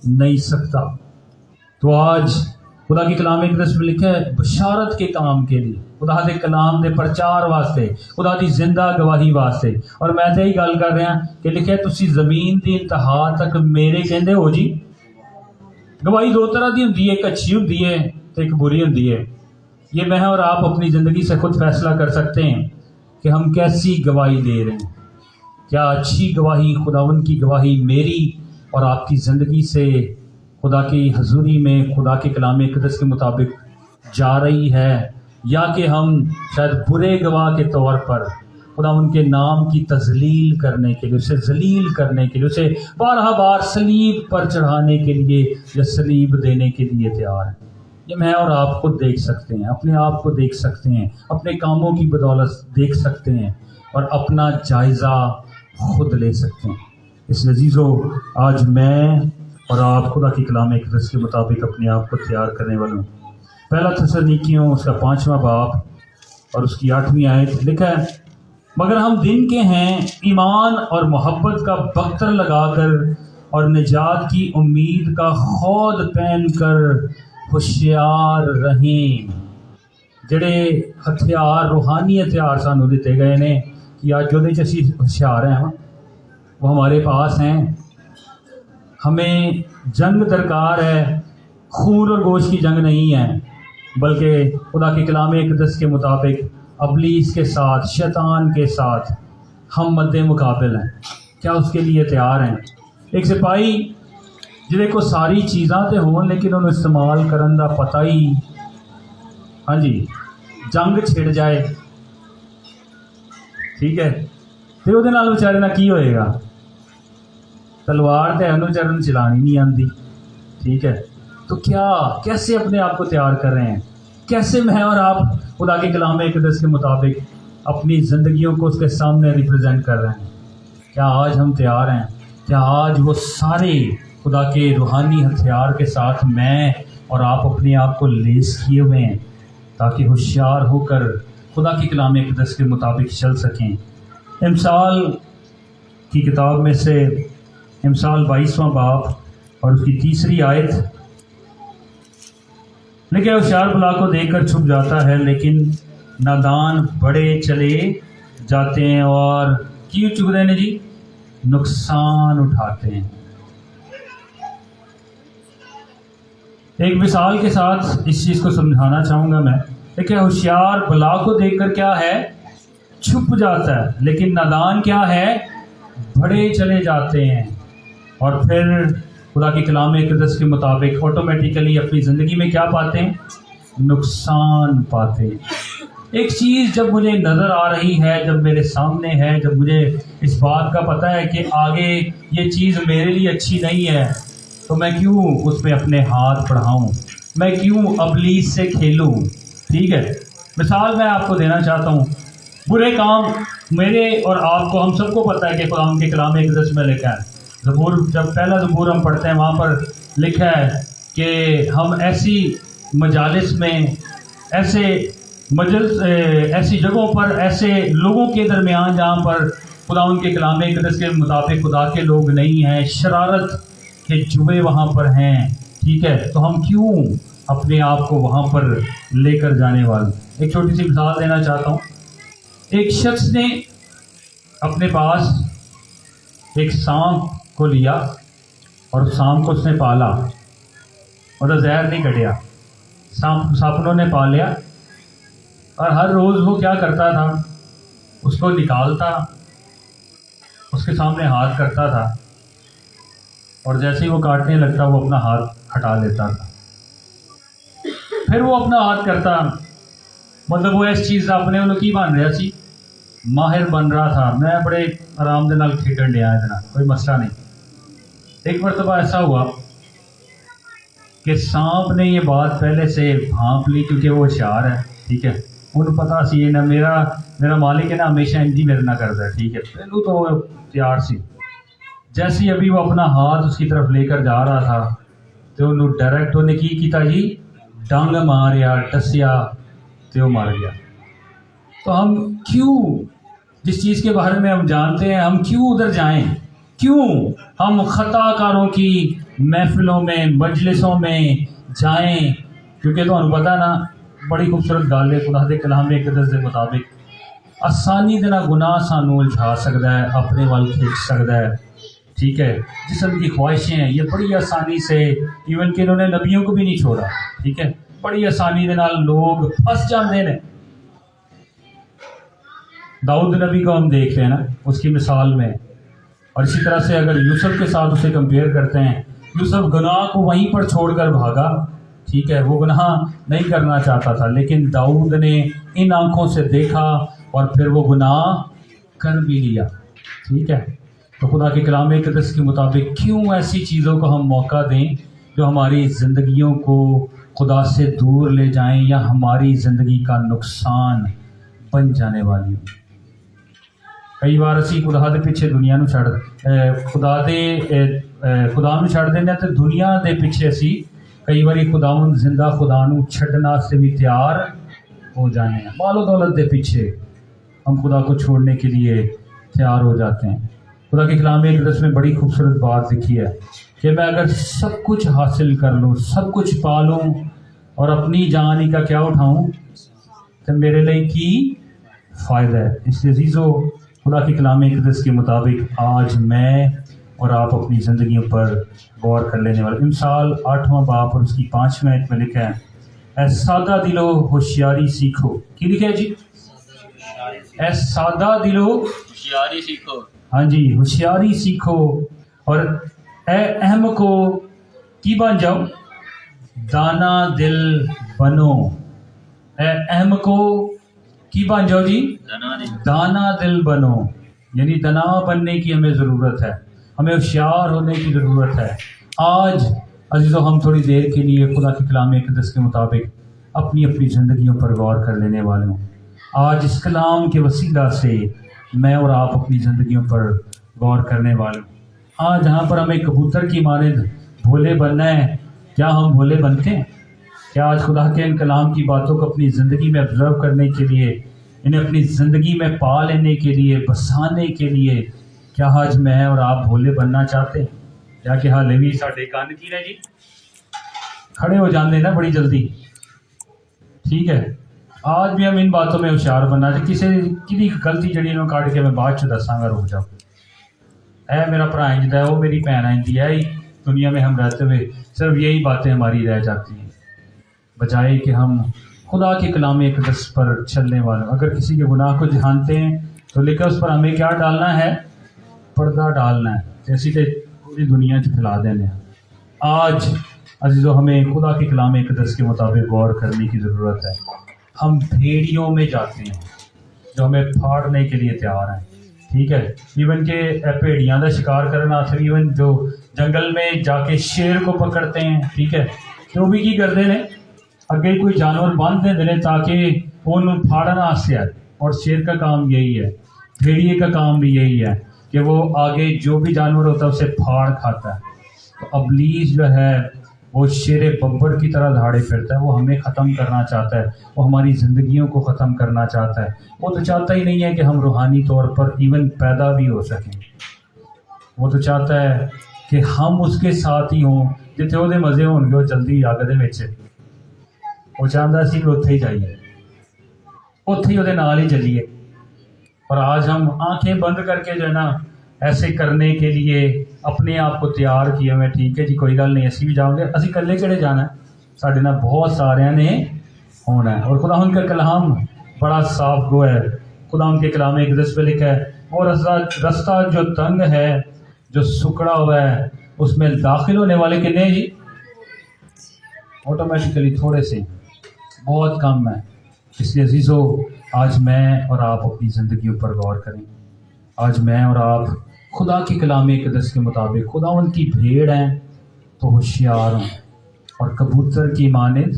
نہیں سکتا. تو آج خدا کی کلام اقدس میں لکھا ہے بشارت کے کام کے لیے, خدا دے کلام دے پرچار واسطے, خدا دی زندہ گواہی واسطے. اور میں تے ہی گل کر رہا کہ لکھے تسی زمین دی انتہا تک میرے کہندے ہو جی. گواہی دو طرح دی ہوندی ہے, ایک اچھی ہوندی ہے تو ایک بری ہوندی ہے. یہ میں اور آپ اپنی زندگی سے خود فیصلہ کر سکتے ہیں کہ ہم کیسی گواہی دے رہے ہیں. کیا اچھی گواہی, خداوند کی گواہی میری اور آپ کی زندگی سے خدا کی حضوری میں خدا کے کلام اقدس کے مطابق جا رہی ہے, یا کہ ہم شاید برے گواہ کے طور پر خدا ان کے نام کی تذلیل کرنے کے لیے, اسے ذلیل کرنے کے لیے, اسے بارہ بار صلیب پر چڑھانے کے لیے یا صلیب دینے کے لیے تیار ہیں. یہ میں اور آپ خود دیکھ سکتے ہیں, اپنے آپ کو دیکھ سکتے ہیں, اپنے کاموں کی بدولت دیکھ سکتے ہیں اور اپنا جائزہ خود لے سکتے ہیں. اس عزیزو آج میں اور آپ خدا کی کلام اقدس کے مطابق اپنے آپ کو تیار کرنے والوں. پہلا تسلونیکیوں اس کا 5واں باب اور اس کی 8ویں آیت لکھا ہے مگر ہم دن کے ہیں, ایمان اور محبت کا بختر لگا کر اور نجات کی امید کا خود پہن کر ہوشیار رہیں. جڑے ہتھیار, روحانی ہتھیار سانو دیتے گئے نے کہ آج جو اسی ہوشیار ہیں وہ ہمارے پاس ہیں. ہمیں جنگ درکار ہے, خون اور گوشت کی جنگ نہیں ہے, بلکہ خدا کے کلام اقدس کے مطابق ابلیس کے ساتھ, شیطان کے ساتھ ہم مد مقابل ہیں. کیا اس کے لیے تیار ہیں؟ ایک سپاہی جہے کو ساری چیزاں تے ہون لیکن انہوں استعمال کرن دا پتہ ہی, ہاں جی, جنگ چھڑ جائے, ٹھیک ہے, پھر وہ بیچارے نہ کی ہوئے گا, تلوار تے انہوں چرن چلانی نہیں آتی, ٹھیک ہے. تو کیا کیسے اپنے آپ کو تیار کر رہے ہیں, کیسے میں اور آپ خدا کے کلام اقدس کے مطابق اپنی زندگیوں کو اس کے سامنے ریپرزینٹ کر رہے ہیں؟ کیا آج ہم تیار ہیں؟ کیا آج وہ سارے خدا کے روحانی ہتھیار کے ساتھ میں اور آپ اپنے آپ کو لیس کیے ہوئے ہیں تاکہ ہوشیار ہو کر خدا کے کلام اقدس کے مطابق چل سکیں؟ امثال کی کتاب میں سے امثال 22واں باب اور اس کی 3ری آیت لیکن ہوشیار بلا کو دیکھ کر چھپ جاتا ہے لیکن نادان بڑے چلے جاتے ہیں اور کیوں چکتے ہیں جی, نقصان اٹھاتے ہیں. ایک مثال کے ساتھ اس چیز کو سمجھانا چاہوں گا میں. دیکھیں ہوشیار بلا کو دیکھ کر کیا ہے, چھپ جاتا ہے, لیکن نادان کیا ہے, بڑے چلے جاتے ہیں. اور پھر خدا کے کلام اقدس کے مطابق آٹومیٹیکلی اپنی زندگی میں کیا پاتے ہیں, نقصان پاتے ہیں. ایک چیز جب مجھے نظر آ رہی ہے, جب میرے سامنے ہے, جب مجھے اس بات کا پتہ ہے کہ آگے یہ چیز میرے لیے اچھی نہیں ہے, تو میں کیوں اس میں اپنے ہاتھ بڑھاؤں, میں کیوں ابلیس سے کھیلوں. ٹھیک ہے, مثال میں آپ کو دینا چاہتا ہوں. برے کام میرے اور آپ کو, ہم سب کو پتہ ہے کہ قرآن کے کلام اقدس میں لکھا ہے, زبور جب پہلا زبور ہم پڑھتے ہیں وہاں پر لکھا ہے کہ ہم ایسی مجالس میں, ایسے मजलिस ऐसी जगहों पर ऐसे लोगों के दरमियान जहाँ पर खुदा उनके कलाम इक़दस के मुताबिक खुदा के लोग नहीं हैं, शरारत के जुए वहाँ पर हैं, ठीक है, तो हम क्यों अपने आप को वहाँ पर लेकर जाने वाले। एक छोटी सी मिसाल देना चाहता हूँ। एक शख्स ने अपने पास एक सांप को लिया और सांप को उसने पाला और जहर नहीं कटिया, सांपों ने पाल लिया और हर रोज़ वो क्या करता था, उसको निकालता, उसके सामने हाथ करता था और जैसे ही वो काटने लगता वो अपना हाथ हटा लेता था। फिर वो अपना हाथ करता, मतलब वो इस चीज़ अपने वालों की बन रहा सी, माहिर बन रहा था, मैं बड़े आराम के नाल खेडन लिया इतना कोई मसला नहीं। एक मरतबा ऐसा हुआ कि सांप ने ये बात पहले से भांप ली, क्योंकि वो होशियार है, ठीक है, उन्हें पता सी ना मेरा मालिक है ना हमेशा इंजी मेरे ना करता है, ठीक है, पहलू तो वो तैयार सी। जैसे ही अभी वो अपना हाथ उसकी तरफ लेकर जा रहा था तो उन्होंने डायरेक्ट उन्हें की किया जी, डंग मारिया, टसिया, तो वो मर गया। तो हम क्यों, जिस चीज़ के बारे में हम जानते हैं, हम क्यों उधर जाएं, क्यों हम खताकारों की महफिलों में मजलिसों में जाएं, क्योंकि तो पता ना बड़ी खूबसूरत गल है खुदा दे कलाम इक़दस के मुताबिक आसानी दे नाल गुनाह सानू उलझा सकता है, अपने वाल खींच सकता है, ठीक है, जिस्म की ख्वाहिशें हैं ये बड़ी आसानी से, इवन कि इन्होंने नबियों को भी नहीं छोड़ा, ठीक है, बड़ी आसानी दे नाल लोग फंस जाते हैं। दाऊद नबी को हम देखते हैं ना उसकी मिसाल में, और इसी तरह से अगर यूसुफ के साथ उसे कंपेयर करते हैं, यूसुफ गुनाह को वहीं पर छोड़कर भागा, ठीक है, वो गुनाह नहीं करना चाहता था, लेकिन दाऊद ने इन आंखों से देखा और फिर वो गुनाह कर भी लिया, ठीक है। तो खुदा के कलाम इक़दस के मुताबिक क्यों ऐसी चीज़ों को हम मौका दें जो हमारी ज़िंदगियों को खुदा से दूर ले जाएं या हमारी ज़िंदगी का नुकसान बन जाने वाली हो। कई बार असी खुदा के पीछे दुनिया नूं छड़ खुदा नूं छड़ देंगे तो दुनिया के पीछे असी कई बार खुदावंद जिंदा खुदा नूं छड्डण वास्ते भी तैयार हो जाने हैं, मालो दौलत के पीछे हम खुदा को छोड़ने के लिए तैयार हो जाते हैं। खुदा के कलाम इक़दस में बड़ी खूबसूरत बात लिखी है कि मैं अगर सब कुछ हासिल कर लूँ, सब कुछ पा लूँ और अपनी जान ही का क्या उठाऊँ तो मेरे लिए की फ़ायदा है। इसलिए अज़ीज़ो खुदा के कलाम इक़दस के मुताबिक आज मैं और आप अपनी ज़िंदगियों पर गौर कर लेने वाले। इमसाल 8वां बाब और उसकी 5वें आयत में लिखा है, ऐ सादा दिलो होशियारी सीखो। की लिखा है जी? ऐ सादा दिलो होशियारी सीखो। हाँ जी, होशियारी सीखो। और ऐ अहम को की बन जाओ, दाना दिल बनो। ऐ अहम को की बन जाओ जी, दाना दिल बनो। यानी दाना बनने की हमें ज़रूरत है, हमें होशियार होने की ज़रूरत है। आज अजीज़ों हम थोड़ी देर के लिए खुदा के कलाम इक़दस के मुताबिक अपनी अपनी ज़िंदगियों पर गौर कर लेने वाले हूँ। आज इस कलाम के वसीला से मैं और आप अपनी ज़िंदगियों पर गौर करने वाले हूँ। आज जहाँ पर हमें कबूतर की मानद भोले बनना है, क्या हम भोले बनते हैं? क्या आज खुदा के इन कलाम की बातों को अपनी ज़िंदगी में ऑब्ज़र्व करने के लिए, इन्हें अपनी ज़िंदगी में पा लेने के लिए, बसाने के लिए, क्या आज मैं और आप भोले बनना चाहते हैं? या कि हाले भी साढ़े कान की ने जी खड़े हो जाते ना बड़ी जल्दी, ठीक है। आज भी हम इन बातों में होशियार बनना चाहिए। किसी गलती जड़ी इन्होंने काट के मैं बाद च दसांगा, रुक जाओ। ऐ मेरा भरा इंजदा है, वो मेरी भैन इंजदी है। दुनिया में हम रहते हुए सिर्फ यही बातें हमारी रह जाती हैं, बजाय कि हम खुदा के कलाम इक़दस पर चलने वाले। अगर किसी के गुनाह को जानते हैं तो लेकर उस पर हमें क्या डालना है? पर्दा डालना है, जैसे कि पूरी दुनिया च फैला देने। आज अजीज़ों हमें खुदा के कलाम इक़दस के मुताबिक गौर करने की ज़रूरत है। हम भेड़ियों में जाते हैं जो हमें फाड़ने के लिए तैयार हैं, ठीक है। इवन के भेड़ियां का शिकार करना, फिर इवन जो जंगल में जाके शेर को पकड़ते हैं, ठीक है, तो भी की करते हैं, अगे कोई जानवर बांध देते हैं ताकि उन्होंने फाड़ना आसे आए। और शेर का काम यही है, भेड़िए का काम भी यही है कि वो आगे जो भी जानवर होता है उसे फाड़ खाता है। तो अबलीस जो है وہ شیر ببر کی طرح دھاڑے پھرتا ہے، وہ ہمیں ختم کرنا چاہتا ہے، وہ ہماری زندگیوں کو ختم کرنا چاہتا ہے۔ وہ تو چاہتا ہی نہیں ہے کہ ہم روحانی طور پر ایون پیدا بھی ہو سکیں، وہ تو چاہتا ہے کہ ہم اس کے ساتھ ہی ہوں، جتنے وہ مزے ہون گے وہ جلدی آگ دے وچ، وہ چاہتا سی کہ اتھے ہی جائیے، اتھے ہی وہ نال ہی چلیے۔ اور آج ہم آنکھیں بند کر کے جو ہے نا ایسے کرنے کے لیے اپنے آپ کو تیار کیے ہوئے، ٹھیک ہے جی کوئی گل نہیں، اسی بھی جاؤں گے، اسی کلے کہڑے جانا ہے، ساڈے نال بہت سارے نے ہونا ہے۔ اور خدا ان کا کلام بڑا صاف گو ہے، خدا ان کے کلام اقدس پہ لکھا ہے وہ رستہ جو تنگ ہے، جو سکڑا ہوا ہے، اس میں داخل ہونے والے کتنے جی؟ آٹومیٹیکلی تھوڑے سے، بہت کم ہے۔ اس لیے عزیزو، آج میں اور آپ اپنی زندگیوں پر غور کریں۔ آج میں اور آپ خدا کی کلام اقدس کے مطابق خداوند کی بھیڑ ہیں تو ہوشیار ہوں، اور کبوتر کی مانند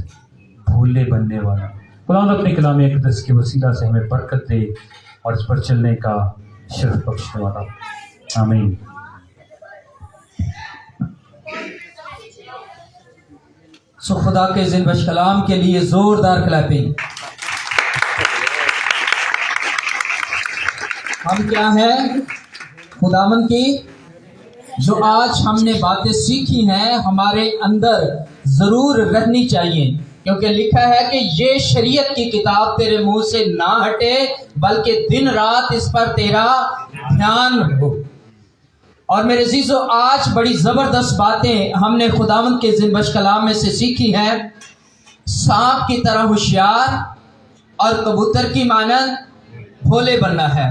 بھولے بننے والا۔ خداوند اپنے کلام اقدس کے وسیلہ سے ہمیں برکت دے اور اس پر چلنے کا شرف بخشنے والا۔ آمین۔ سو خدا کے زن بخش کلام کے لیے زوردار کلیپنگ۔ ہم کیا ہیں؟ خداوند کی جو آج ہم نے باتیں سیکھی ہیں ہمارے اندر ضرور رہنی چاہیے، کیونکہ لکھا ہے کہ یہ شریعت کی کتاب تیرے منہ سے نہ ہٹے بلکہ دن رات اس پر تیرا دھیان ہو۔ اور میرے عزیزو، آج بڑی زبردست باتیں ہم نے خداوند کے زن بخش کلام میں سے سیکھی ہیں۔ سانپ کی طرح ہوشیار اور کبوتر کی مانند بھولے بننا ہے۔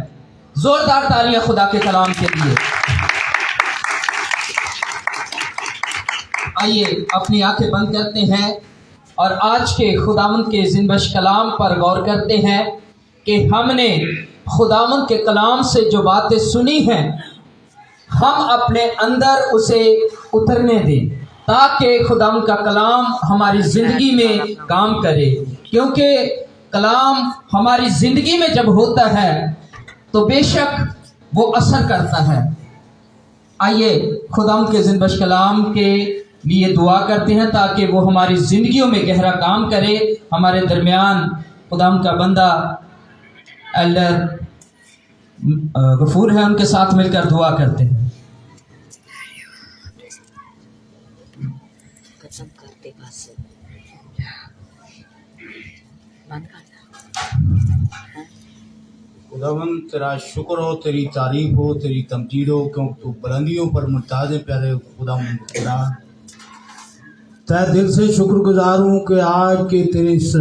زوردار تالیاں خدا کے کلام کے لیے۔ آئیے اپنی آنکھیں بند کرتے ہیں اور آج کے خداوند کے زن بخش کلام پر غور کرتے ہیں کہ ہم نے خداوند کے کلام سے جو باتیں سنی ہیں ہم اپنے اندر اسے اترنے دیں، تاکہ خداوند کا کلام ہماری زندگی میں کام کرے، کیونکہ کلام ہماری زندگی میں جب ہوتا ہے تو بے شک وہ اثر کرتا ہے۔ آئیے خداوند کے زن بخش کلام کے لیے دعا کرتے ہیں تاکہ وہ ہماری زندگیوں میں گہرا کام کرے۔ ہمارے درمیان خداوند کا بندہ ایلڈر غفور ہے، ان کے ساتھ مل کر دعا کرتے ہیں۔ خداوند تیرا شکر ہو، تیری تعریف ہو، تیری تمجید ہو، کیونکہ تو بلندیوں پر ممتاز ہے پیارے خداوند خدا۔ تہ دل سے شکر گزار ہوں کہ آج کے تیرے اس